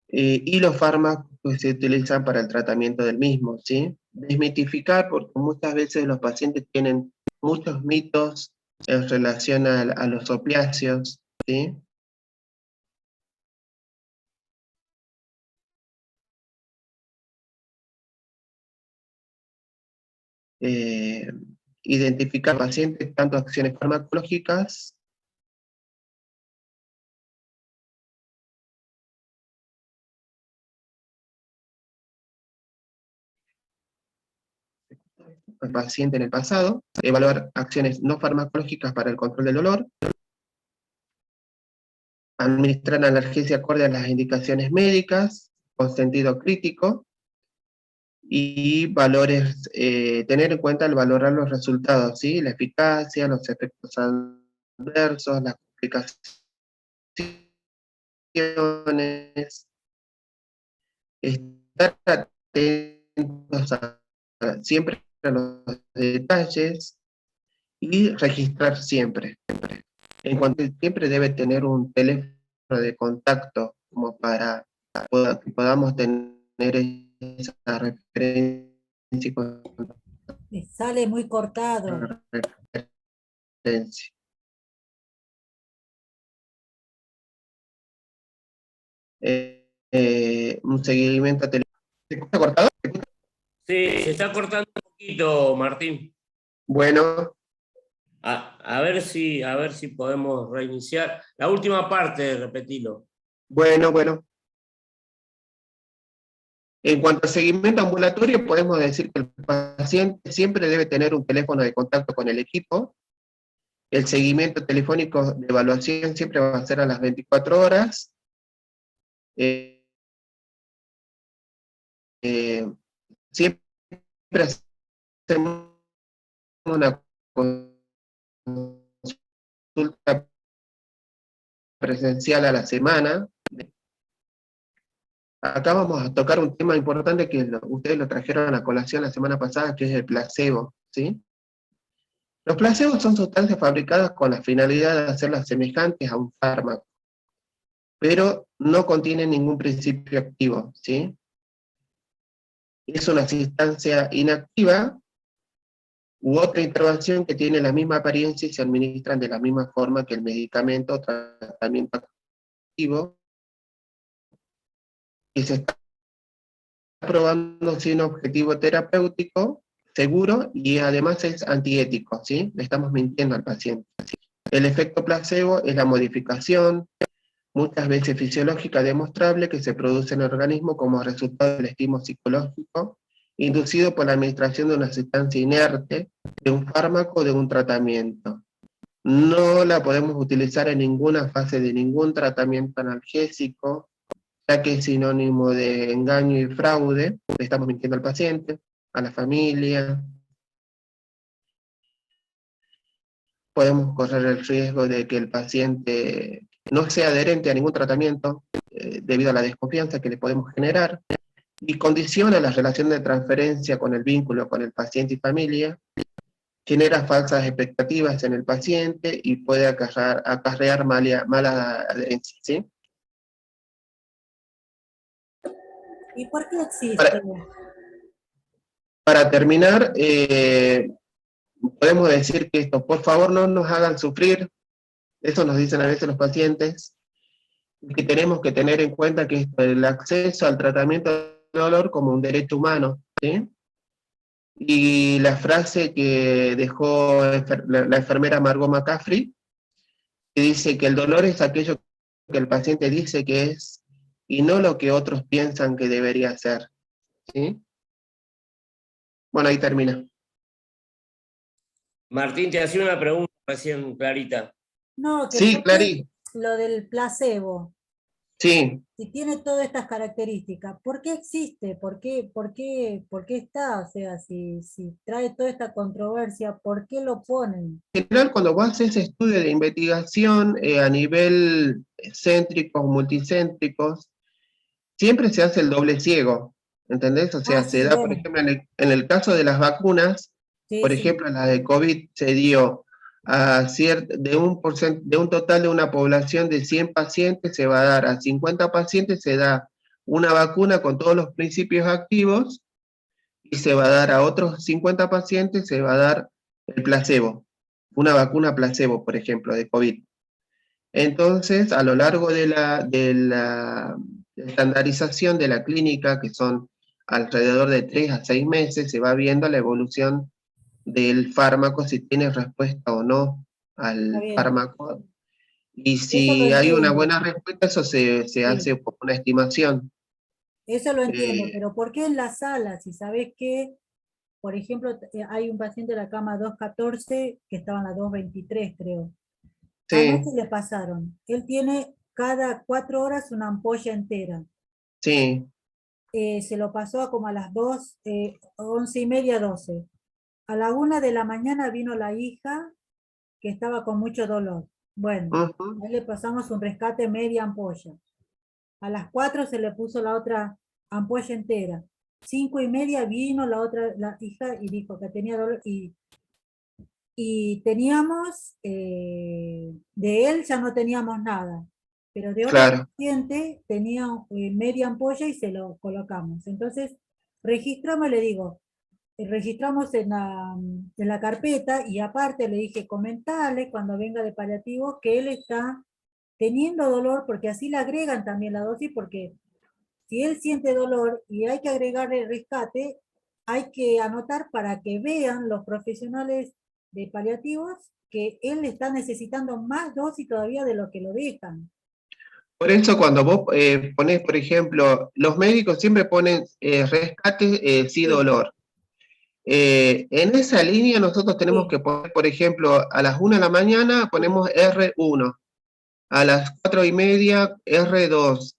y los fármacos que se utilizan para el tratamiento del mismo, ¿sí? Desmitificar, porque muchas veces los pacientes tienen muchos mitos en relación a los opiáceos, ¿sí? Eh, Identificar pacientes, tanto acciones farmacológicas, al paciente en el pasado, evaluar acciones no farmacológicas para el control del dolor, administrar analgesia acorde a las indicaciones médicas, con sentido crítico, y valores, tener en cuenta al valorar los resultados, ¿sí? La eficacia, los efectos adversos, las complicaciones, estar atentos siempre a los detalles y registrar siempre. En cuanto siempre debe tener un teléfono de contacto como para que podamos tener esa referencia y Me sale muy cortado. referencia. Un seguimiento telefónico. ¿Se escucha cortado? Sí, se está cortando un poquito, Martín. Bueno, A ver si podemos reiniciar. La última parte, repetilo. bueno. En cuanto al seguimiento ambulatorio, podemos decir que el paciente siempre debe tener un teléfono de contacto con el equipo. El seguimiento telefónico de evaluación siempre va a ser a las 24 horas. Eh, eh, Siempre hacemos una consulta presencial a la semana. Acá vamos a tocar un tema importante que ustedes lo trajeron a colación la semana pasada, que es el placebo, ¿sí? Los placebos son sustancias fabricadas con la finalidad de hacerlas semejantes a un fármaco, pero no contienen ningún principio activo, ¿sí? Es una sustancia inactiva u otra intervención que tiene la misma apariencia y se administran de la misma forma que el medicamento o tratamiento activo, y se está probando sin objetivo terapéutico seguro y además es antiético, ¿sí? Le estamos mintiendo al paciente. El efecto placebo es la modificación, muchas veces fisiológica, demostrable, que se produce en el organismo como resultado del estímulo psicológico, inducido por la administración de una sustancia inerte, de un fármaco o de un tratamiento. No la podemos utilizar en ninguna fase de ningún tratamiento analgésico, ya que es sinónimo de engaño y fraude. Le estamos mintiendo al paciente, a la familia. Podemos correr el riesgo de que el paciente no sea adherente a ningún tratamiento debido a la desconfianza que le podemos generar, y condiciona la relación de transferencia con el vínculo con el paciente y familia, genera falsas expectativas en el paciente y puede acarrear mala adherencia, ¿sí? ¿Y por qué existe? Para, para terminar, podemos decir que esto, por favor no nos hagan sufrir, eso nos dicen a veces los pacientes, que tenemos que tener en cuenta que el acceso al tratamiento del dolor como un derecho humano, ¿sí? Y la frase que dejó la enfermera Margot McCaffrey, que dice que el dolor es aquello que el paciente dice que es y no lo que otros piensan que debería ser, ¿sí? Bueno, ahí termina. Martín, te hacía una pregunta recién, Clarita. No, que Sí, Clary, lo del placebo, sí. si tiene todas estas características, ¿por qué existe? ¿Por qué está? O sea, si trae toda esta controversia, ¿por qué lo ponen? En general, cuando vos haces estudios de investigación a nivel céntricos, multicéntricos, siempre se hace el doble ciego, ¿entendés? O Ah, sea, se sí, da, por bueno, ejemplo, en el caso de las vacunas, sí, por sí, ejemplo, la de COVID se dio de un total de una población de 100 pacientes, se va a dar a 50 pacientes, se da una vacuna con todos los principios activos y se va a dar a otros 50 pacientes, se va a dar el placebo, una vacuna placebo, por ejemplo, de COVID. Entonces, a lo largo de la estandarización de la clínica, que son alrededor de 3 a 6 meses, se va viendo la evolución del fármaco, si tiene respuesta o no está al bien. fármaco. Y Eso lo si hay una entiendo, buena respuesta, eso se sí, hace como una estimación. eso lo entiendo, Eh, pero ¿por qué en la sala? Si sabes que, por ejemplo, hay un paciente en la cama 214 que estaba en la 223, creo. Anoche sí, le pasaron. Él tiene cada 4 horas una ampolla entera. sí, Se lo pasó a como a las 2, 11:30, 12. A la 1 de la mañana vino la hija que estaba con mucho dolor. Bueno, ujú, ahí le pasamos un rescate media ampolla. A las 4 se le puso la otra ampolla entera. 5:30 vino la otra, la hija, y dijo que tenía dolor. Y teníamos, de él ya no teníamos nada, pero de otro claro. paciente tenía media ampolla y se lo colocamos. Entonces, registramos, le digo, registramos en la carpeta, y aparte le dije, comentarle cuando venga de paliativos que él está teniendo dolor, porque así le agregan también la dosis, porque si él siente dolor y hay que agregarle rescate, hay que anotar para que vean los profesionales de paliativos que él está necesitando más dosis todavía de lo que lo dejan. Por eso cuando vos ponés, por ejemplo, los médicos siempre ponen rescate sí Sí, dolor. En esa línea nosotros tenemos sí, que poner, por ejemplo, a las 1 de la mañana sí, ponemos R1, a las 4:30 R2.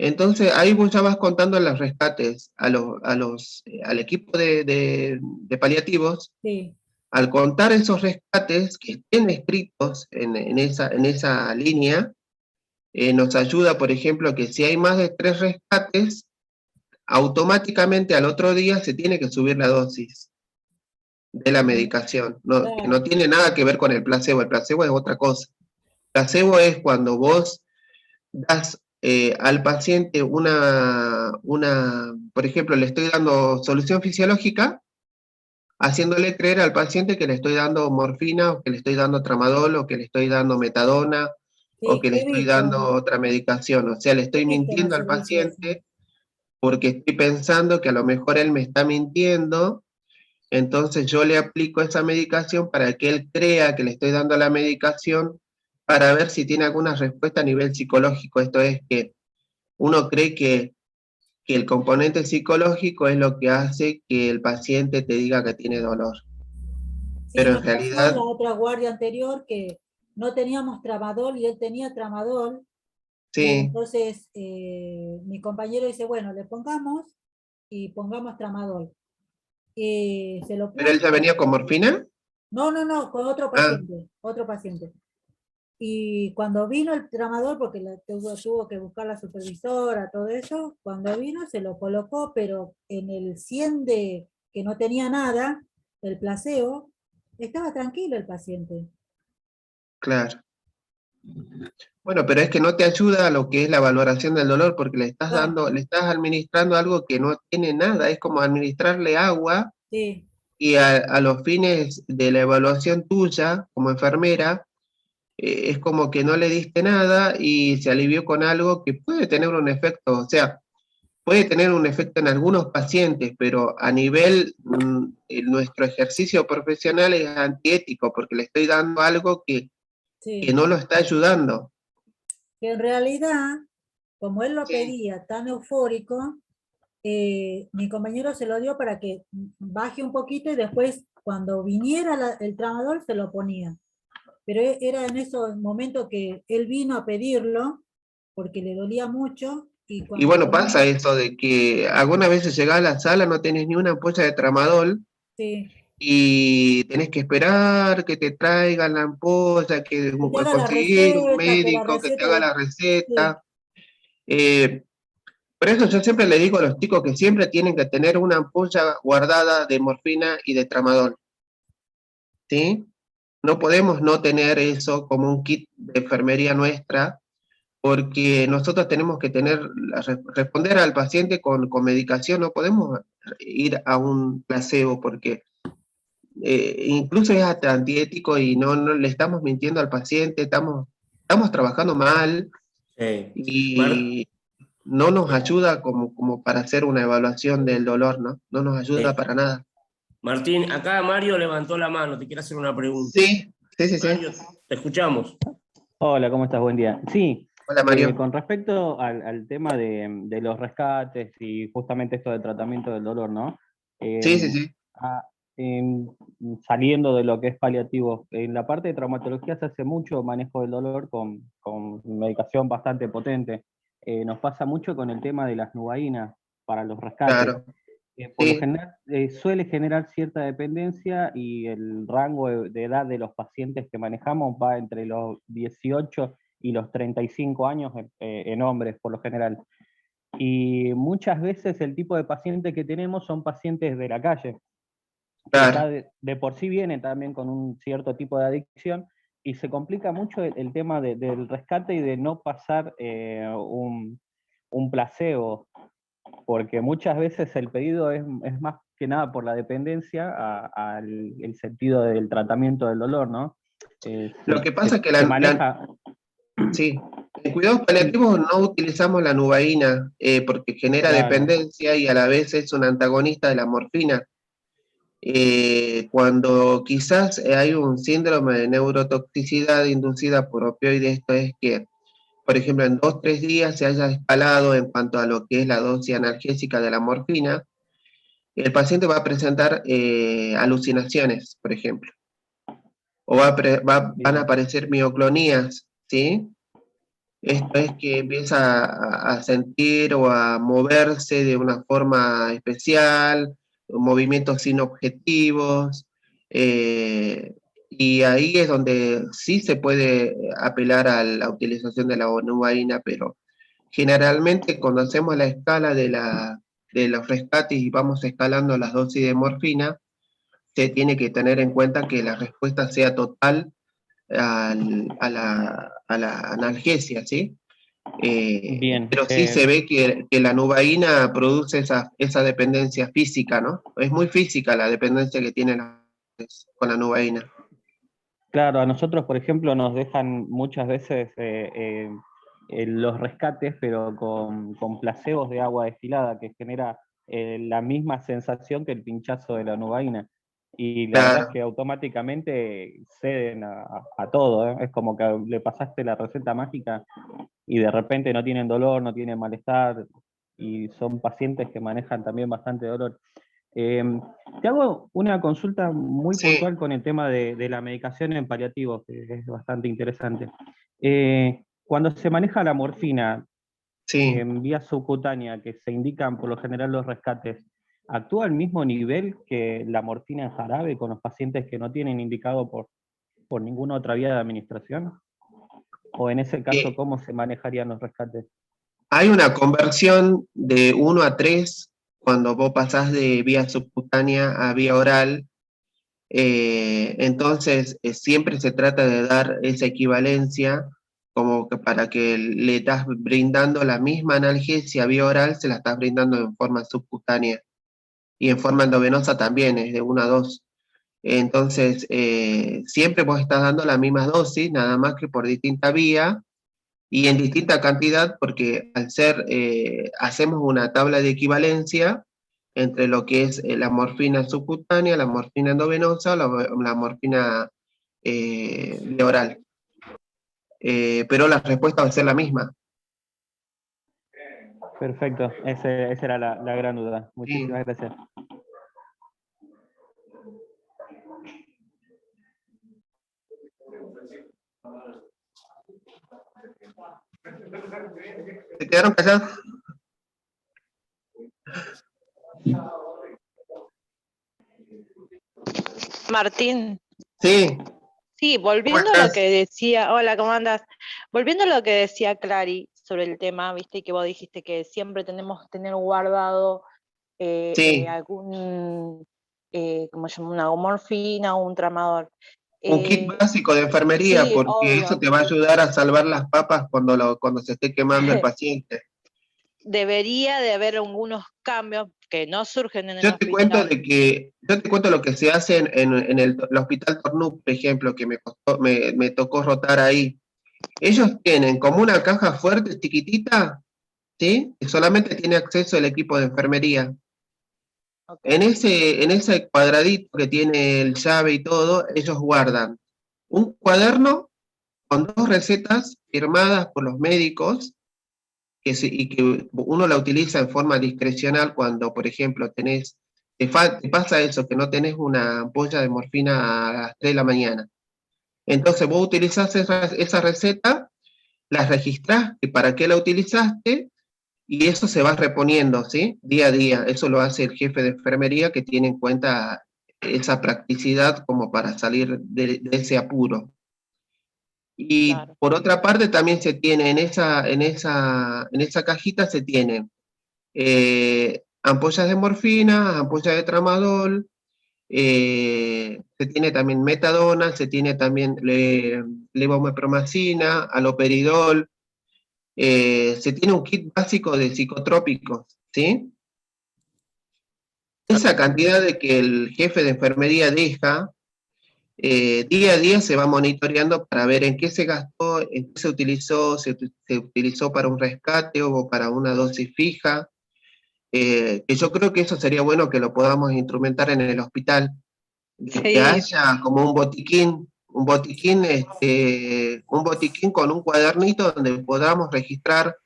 Entonces ahí vos ya vas contando los rescates al equipo de paliativos. sí. Al contar esos rescates que estén escritos en esa línea, nos ayuda, por ejemplo, que si hay más de 3 rescates, automáticamente al otro día se tiene que subir la dosis de la medicación, no, que no Claro, tiene nada que ver con el placebo es otra cosa. El placebo es cuando vos das al paciente por ejemplo, le estoy dando solución fisiológica, haciéndole creer al paciente que le estoy dando morfina, o que le estoy dando tramadol, o que le estoy dando metadona, o sí, que le estoy dando otra medicación. O sea, le he estoy visto en los mintiendo al servicios eso. paciente porque estoy pensando que a lo mejor él me está mintiendo, entonces yo le aplico esa medicación para que él crea que le estoy dando la medicación para ver si tiene alguna respuesta a nivel psicológico. Esto es que uno cree que el componente psicológico es lo que hace que el paciente te diga que tiene dolor, Sí, pero en nos pasó en la realidad, otra guardia anterior que no teníamos tramadol y él tenía tramadol. Y sí, entonces mi compañero dice, bueno, le pongamos y pongamos tramadol. Se lo pero él puso. ya venía con morfina. No, no, no, con otro Ah, paciente, otro paciente. Y cuando vino el tramador, porque tuvo que buscar la supervisora, todo eso, cuando vino se lo colocó, pero en el 100 de que no tenía nada, el placebo, estaba tranquilo el paciente. claro. Bueno, pero es que no te ayuda a lo que es la valoración del dolor porque Ah, le estás administrando algo que no tiene nada, es como administrarle agua sí, y a los fines de la evaluación tuya como enfermera, es como que no le diste nada y se alivió con algo que puede tener un efecto, o sea, puede tener un efecto en algunos pacientes, pero a nivel, nuestro ejercicio profesional es antiético porque le estoy dando algo que sí. no lo está ayudando. Que en realidad, como él lo Sí, pedía tan eufórico, mi compañero se lo dio para que baje un poquito y después, cuando viniera el tramador, se lo ponía. pero era en esos momentos que él vino a pedirlo, porque le dolía mucho, y Y cuando bueno, tomó, pasa eso de que algunas veces llegás a la sala, no tenés ni una ampolla de tramadol, sí, y tenés que esperar que te traigan la ampolla, que que te haga la conseguir un receta, que la médico que te receta haga de... la Sí, receta. Eh, por eso yo siempre le digo a los chicos que siempre tienen que tener una ampolla guardada de morfina y de tramadol, ¿sí? No podemos no tener eso como un kit de enfermería nuestra, porque nosotros tenemos que responder al paciente con medicación, no podemos ir a un placebo, porque incluso es hasta antiético y no le estamos mintiendo al paciente, estamos trabajando mal Sí. Mar- y no nos ayuda como para hacer una evaluación del dolor, ¿no? No nos ayuda eh, para nada. Martín, acá Mario levantó la mano, te quiere hacer una pregunta. Sí, sí, sí, sí. Mario, te escuchamos. Hola, ¿cómo estás? Buen día. Sí, Hola, Mario. con respecto al tema de los rescates y justamente esto del tratamiento del dolor, ¿no? Sí, sí, Eh, sí. ah, em, Saliendo de lo que es paliativo, en la parte de traumatología se hace mucho manejo del dolor con medicación bastante potente. Nos pasa mucho con el tema de las nubaínas para los rescates. Claro. Por lo Sí, general suele generar cierta dependencia y el rango de edad de los pacientes que manejamos va entre los 18 y los 35 años en hombres por lo general. Y muchas veces el tipo de pacientes que tenemos son pacientes de la calle, que ya claro. de por sí vienen también con un cierto tipo de adicción y se complica mucho el tema del rescate y de no pasar un placebo, porque muchas veces el pedido es más que nada por la dependencia al el sentido del tratamiento del dolor, ¿no? Lo que pasa es que Se maneja, sí, en cuidados paliativos no utilizamos la nubaína porque genera claro, dependencia y a la vez es un antagonista de la morfina. Cuando quizás hay un síndrome de neurotoxicidad inducida por opioides, esto es que, por ejemplo, en 2 o 3 días se haya escalado en cuanto a lo que es la dosis analgésica de la morfina, el paciente va a presentar alucinaciones, por ejemplo, o van a bien, aparecer mioclonías, ¿sí? Esto es que empieza a sentir o a moverse de una forma especial, movimientos sin objetivos, eh, y ahí es donde sí se puede apelar a la utilización de la nubaína, pero generalmente cuando hacemos la escala de los rescates y vamos escalando las dosis de morfina, se tiene que tener en cuenta que la respuesta sea total a la analgesia, ¿sí? bien. Pero sí se ve que la nubaína produce esa dependencia física, ¿no? Es muy física la dependencia que tiene con la nubaína. Claro, a nosotros, por ejemplo, nos dejan muchas veces los rescates, pero con placebos de agua destilada, que genera la misma sensación que el pinchazo de la nubaína. Y la verdad es Claro, que automáticamente ceden a todo, ¿eh? Es como que le pasaste la receta mágica y de repente no tienen dolor, no tienen malestar, y son pacientes que manejan también bastante dolor. Eh, Te hago una consulta muy sí, puntual con el tema de la medicación en paliativos, que es bastante interesante. Cuando se maneja la morfina sí. en vía subcutánea, que se indican por lo general los rescates, ¿actúa al mismo nivel que la morfina en jarabe con los pacientes que no tienen indicado por ninguna otra vía de administración? ¿O en ese caso, Eh, cómo se manejarían los rescates? Hay una conversión de 1 a 3 cuando vos pasás de vía subcutánea a vía oral. Entonces, siempre se trata de dar esa equivalencia como que para que le estás brindando la misma analgesia vía oral, se la estás brindando en forma subcutánea y en forma endovenosa también, es de 1 a 2. Entonces, siempre vos estás dando la misma dosis, nada más que por distinta vía y en distinta cantidad, porque al ser, hacemos una tabla de equivalencia entre lo que es la morfina subcutánea, la morfina endovenosa, la morfina vía oral. Pero la respuesta va a ser la misma. Perfecto, esa era la gran duda. Sí. Muchísimas gracias. ¿Se quedaron callados? Martín, Sí, sí, ¿cómo volviendo a lo estás? que decía, hola, ¿cómo andas? Volviendo a lo que decía Clary sobre el tema, viste que vos dijiste que siempre tenemos que tener guardado Sí, algún, ¿cómo se llama? Una morfina o un tramador. un kit Eh, básico de enfermería, sí, porque eso obvio. te va a ayudar a salvar las papas cuando se esté quemando el paciente. Debería de haber algunos cambios que no surgen en el Yo te cuento hospital. yo te cuento lo que se hace en el Hospital Tornup, por ejemplo, que me tocó rotar ahí. Ellos tienen como una caja fuerte, chiquitita, ¿sí? Que solamente tiene acceso el equipo de enfermería. Ok. En ese cuadradito que tiene el llave y todo, ellos guardan un cuaderno con 2 recetas firmadas por los médicos y que uno la utiliza en forma discrecional cuando, por ejemplo, te pasa eso, que no tenés una ampolla de morfina a las 3 de la mañana. Entonces vos utilizás esa receta, la registrás y para qué la utilizaste, y eso se va reponiendo, ¿sí? Día a día. Eso lo hace el jefe de enfermería que tiene en cuenta esa practicidad como para salir de ese apuro. Y Claro. por otra parte también se tiene en esa cajita se tienen ampollas de morfina, ampollas de tramadol, se tiene también metadona, se tiene también levomepromacina, aloperidol, se tiene un kit básico de psicotrópicos, ¿sí? Esa cantidad de que el jefe de enfermería deja, día a día se va monitoreando para ver en qué se gastó, en qué se utilizó para un rescate o para una dosis fija, que yo creo que eso sería bueno que lo podamos instrumentar en el hospital, de que Sí, haya como un botiquín con un cuadernito donde podamos registrar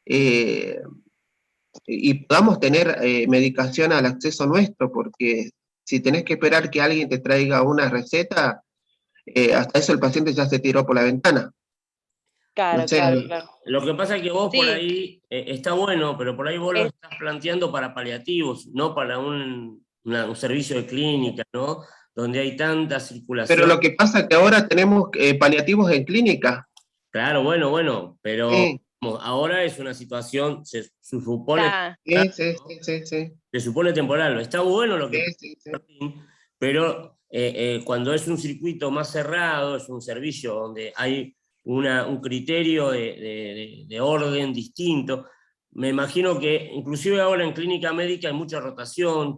eh, y podamos tener medicación al acceso nuestro, porque si tenés que esperar que alguien te traiga una receta, hasta eso el paciente ya se tiró por la ventana. No claro, sé, claro, claro. Lo que pasa es que vos por Sí, ahí está bueno, pero por ahí vos lo es- estás planteando para paliativos, no para un servicio de clínica, ¿no? Donde hay tanta pero circulación. lo que pasa es que ahora tenemos paliativos en clínica. Claro, bueno, pero Sí, ahora es una situación, se supone, está, sí, sí, sí, sí, sí, se supone temporal. Está bueno lo que sí, sí, sí. pero cuando es un circuito más cerrado, es un servicio donde hay un criterio de orden distinto. Me imagino que inclusive ahora en clínica médica hay mucha rotación,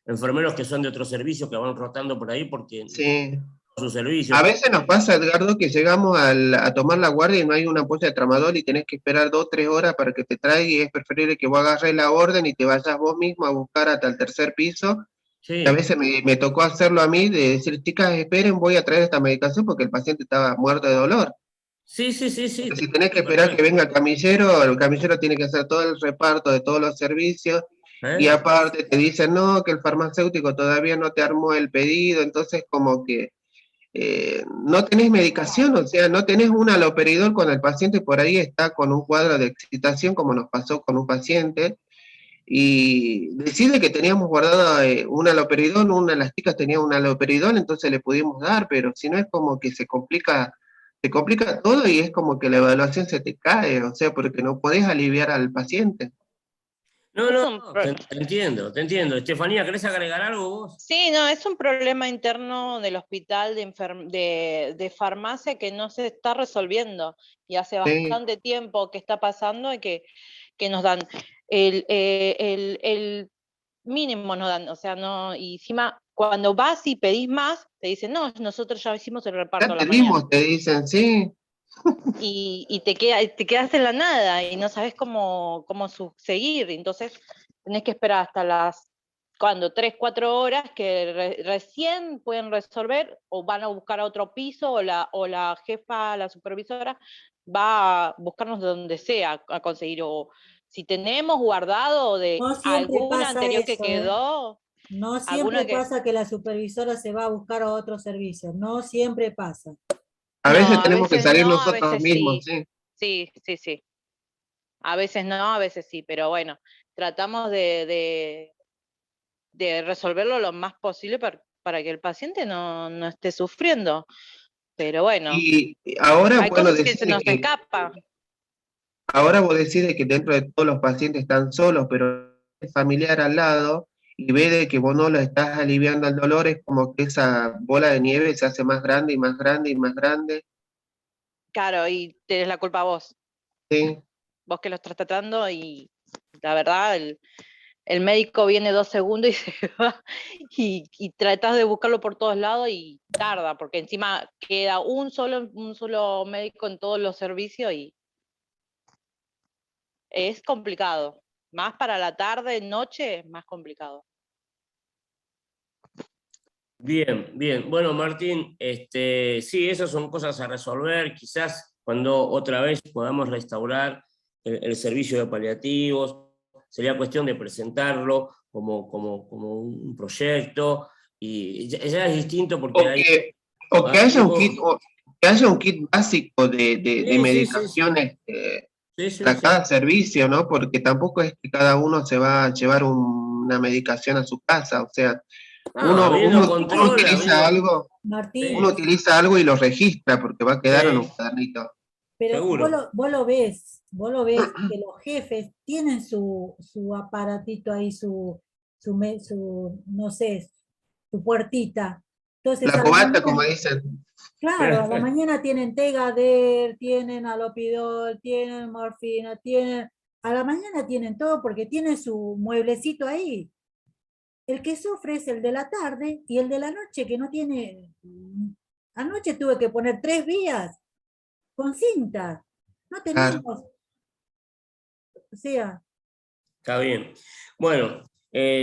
enfermeros que son de otros servicios que van rotando por ahí porque Sí. su servicio. A veces nos pasa, Edgardo, que llegamos a tomar la guardia y no hay una ampolla de tramadol y tenés que esperar 2 o 3 horas para que te traiga y es preferible que vos agarres la orden y te vayas vos mismo a buscar hasta el tercer piso. Y a Sí, veces me tocó hacerlo a mí, de decir, chicas, esperen, voy a traer esta medicación porque el paciente estaba muerto de dolor. sí, Porque te si tenés que entiendo esperar que perfecto. venga el camillero tiene que hacer todo el reparto de todos los servicios y ¿Eh? aparte te dicen, no, que el farmacéutico todavía no te armó el pedido, entonces como que no tenés medicación, o sea, no tenés un haloperidol cuando el paciente por ahí está con un cuadro de excitación, como nos pasó con un paciente, y decide que teníamos guardado un haloperidol, una de las chicas tenía un haloperidol, entonces le pudimos dar, pero si no es como que se complica todo y es como que la evaluación se te cae, o sea, porque no podés aliviar al paciente. No, es no, un, no, te entiendo, te entiendo. Estefanía, ¿querés agregar algo vos? sí, no, es un problema interno del hospital de farmacia que no se está resolviendo y hace Sí, bastante tiempo que está pasando y que nos dan el mínimo, nos dan, o sea, no, y encima cuando vas y pedís más, te dicen, no, nosotros ya hicimos el reparto ya a la te mañana. dimos, te dicen, sí, Y te quedas en la nada y no sabes cómo seguir. Entonces tenés que esperar hasta las, cuando 3, 4 horas que recién pueden resolver o van a buscar a otro piso o la jefa, la supervisora, va a buscarnos de donde sea a conseguir. O si tenemos guardado de No siempre alguna pasa anterior que eso, ¿eh? quedó, No alguna siempre que... pasa que la supervisora se va a buscar a otro servicio, no siempre pasa. a No, veces a tenemos que veces salir no, a nosotros veces mismos, sí. sí. Sí, sí, sí. A veces no, a veces sí, pero bueno, tratamos de resolverlo lo más posible para que el paciente no esté sufriendo. Pero bueno, Y ahora, hay bueno, cosas que se nos escapan. ahora vos decís que dentro de todos los pacientes están solos, pero el familiar al lado y ve de que vos no lo estás aliviando el dolor, es como que esa bola de nieve se hace más grande y más grande y más grande. Claro, y tenés la culpa vos. ¿Sí? Vos que lo estás tratando y la verdad, el médico viene 2 segundos y se va y tratás de buscarlo por todos lados y tarda, porque encima queda un solo médico en todos los servicios y es complicado. Más para la tarde, noche, es más complicado. Bien, bien. Bueno, Martín, sí, esas son cosas a resolver. Quizás cuando otra vez podamos restaurar el servicio de paliativos, sería cuestión de presentarlo como un proyecto, y ya es distinto porque O hay que, o que haya un algo... kit, o que haya un kit básico de Sí, sí, sí, sí. medicaciones Sí, sí, para sí. cada servicio, ¿no? Porque tampoco es que cada uno se va a llevar una medicación a su casa, o sea, Ah, habiendo control, habiendo... uno Martín, Sí, utiliza algo y lo registra porque va a quedar en un sí, cuadernito. pero seguro. vos lo ves que los jefes tienen su aparatito ahí, no sé, su puertita. Entonces La a la cobata, como mañana, dicen. claro, a la mañana tienen Tegader, tienen Alopidol, tienen morfina, a la mañana tienen todo porque tienen su mueblecito ahí. El que sufre es el de la tarde y el de la noche que no tiene. Anoche tuve que poner 3 vías con cinta. No Claro. teníamos, o sea, Está bien. Bueno,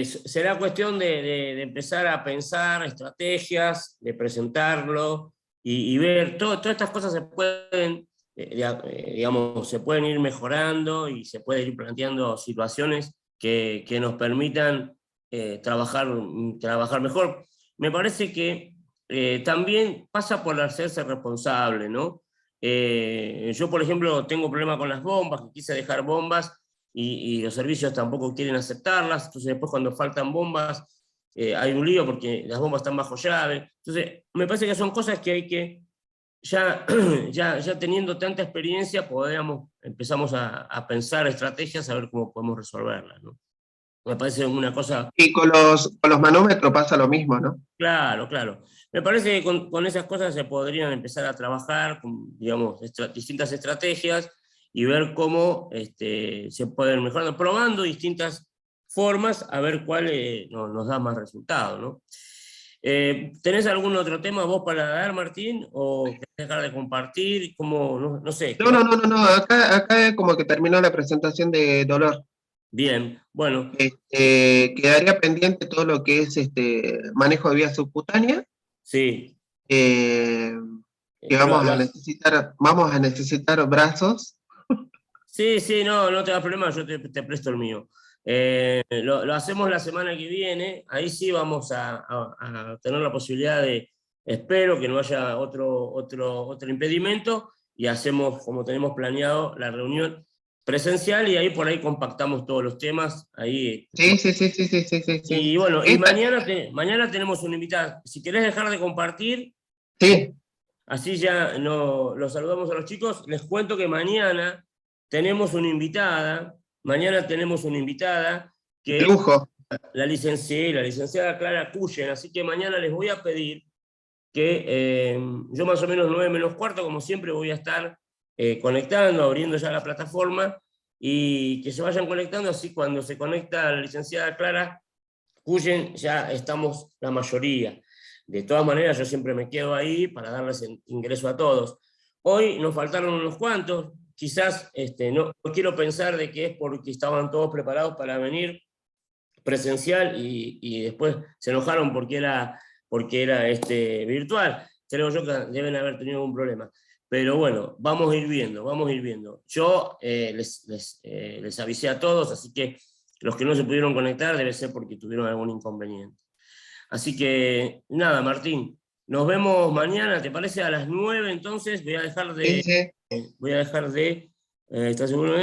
será cuestión de empezar a pensar estrategias, de presentarlo y ver, todas estas cosas se pueden, digamos, se pueden ir mejorando y se pueden ir planteando situaciones que nos permitan trabajar mejor. Me parece que también pasa por hacerse responsable, ¿no? Yo, por ejemplo, tengo problema con las bombas, que quise dejar bombas y los servicios tampoco quieren aceptarlas, entonces después cuando faltan bombas hay un lío porque las bombas están bajo llave. Entonces, me parece que son cosas que hay que, ya, ya teniendo tanta experiencia, empezamos a pensar estrategias, a ver cómo podemos resolverlas, ¿no? Me parece una cosa... Y con los manómetros pasa lo mismo, ¿no? Claro, claro. Me parece que con esas cosas se podrían empezar a trabajar, con, digamos, distintas estrategias y ver cómo se pueden mejorar, probando distintas formas a ver cuál nos da más resultado, ¿no? ¿Tenés algún otro tema vos para dar, Martín? ¿O querés dejar de compartir? ¿Cómo? No, no sé, ¿qué No, no, pasa? no, no, no. Acá como que terminó la presentación de dolor. Bien, bueno, Quedaría pendiente todo lo que es manejo de vía subcutánea, sí. eh, que Lo, vamos a necesitar brazos. Sí, sí, no, no te das problema, yo te presto el mío. Lo hacemos la semana que viene, ahí sí vamos a tener la posibilidad de, espero que no haya otro impedimento, y hacemos, como tenemos planeado, la reunión presencial, y ahí por ahí compactamos todos los temas. Ahí, Sí, sí, sí, sí, sí, sí, sí, sí. y bueno, y Esta- mañana tenemos un invitado. Si querés dejar de compartir, sí, así ya no, los saludamos a los chicos. Les cuento que mañana tenemos una invitada, de que es lujo. la licenciada Clara Cuyen, así que mañana les voy a pedir que yo más o menos 9 menos cuarto, como siempre, voy a estar conectando, abriendo ya la plataforma, y que se vayan conectando, así cuando se conecta la licenciada Clara Cuyen ya estamos la mayoría. De todas maneras, yo siempre me quedo ahí para darles ingreso a todos. Hoy nos faltaron unos cuantos, quizás no quiero pensar de que es porque estaban todos preparados para venir presencial y después se enojaron porque era virtual. Creo yo que deben haber tenido algún problema. Pero bueno, vamos a ir viendo, vamos a ir viendo. Yo les avisé a todos, así que los que no se pudieron conectar debe ser porque tuvieron algún inconveniente. Así que nada, Martín, nos vemos mañana, ¿te parece? A las 9, entonces voy a dejar Sí, sí. ¿estás seguro?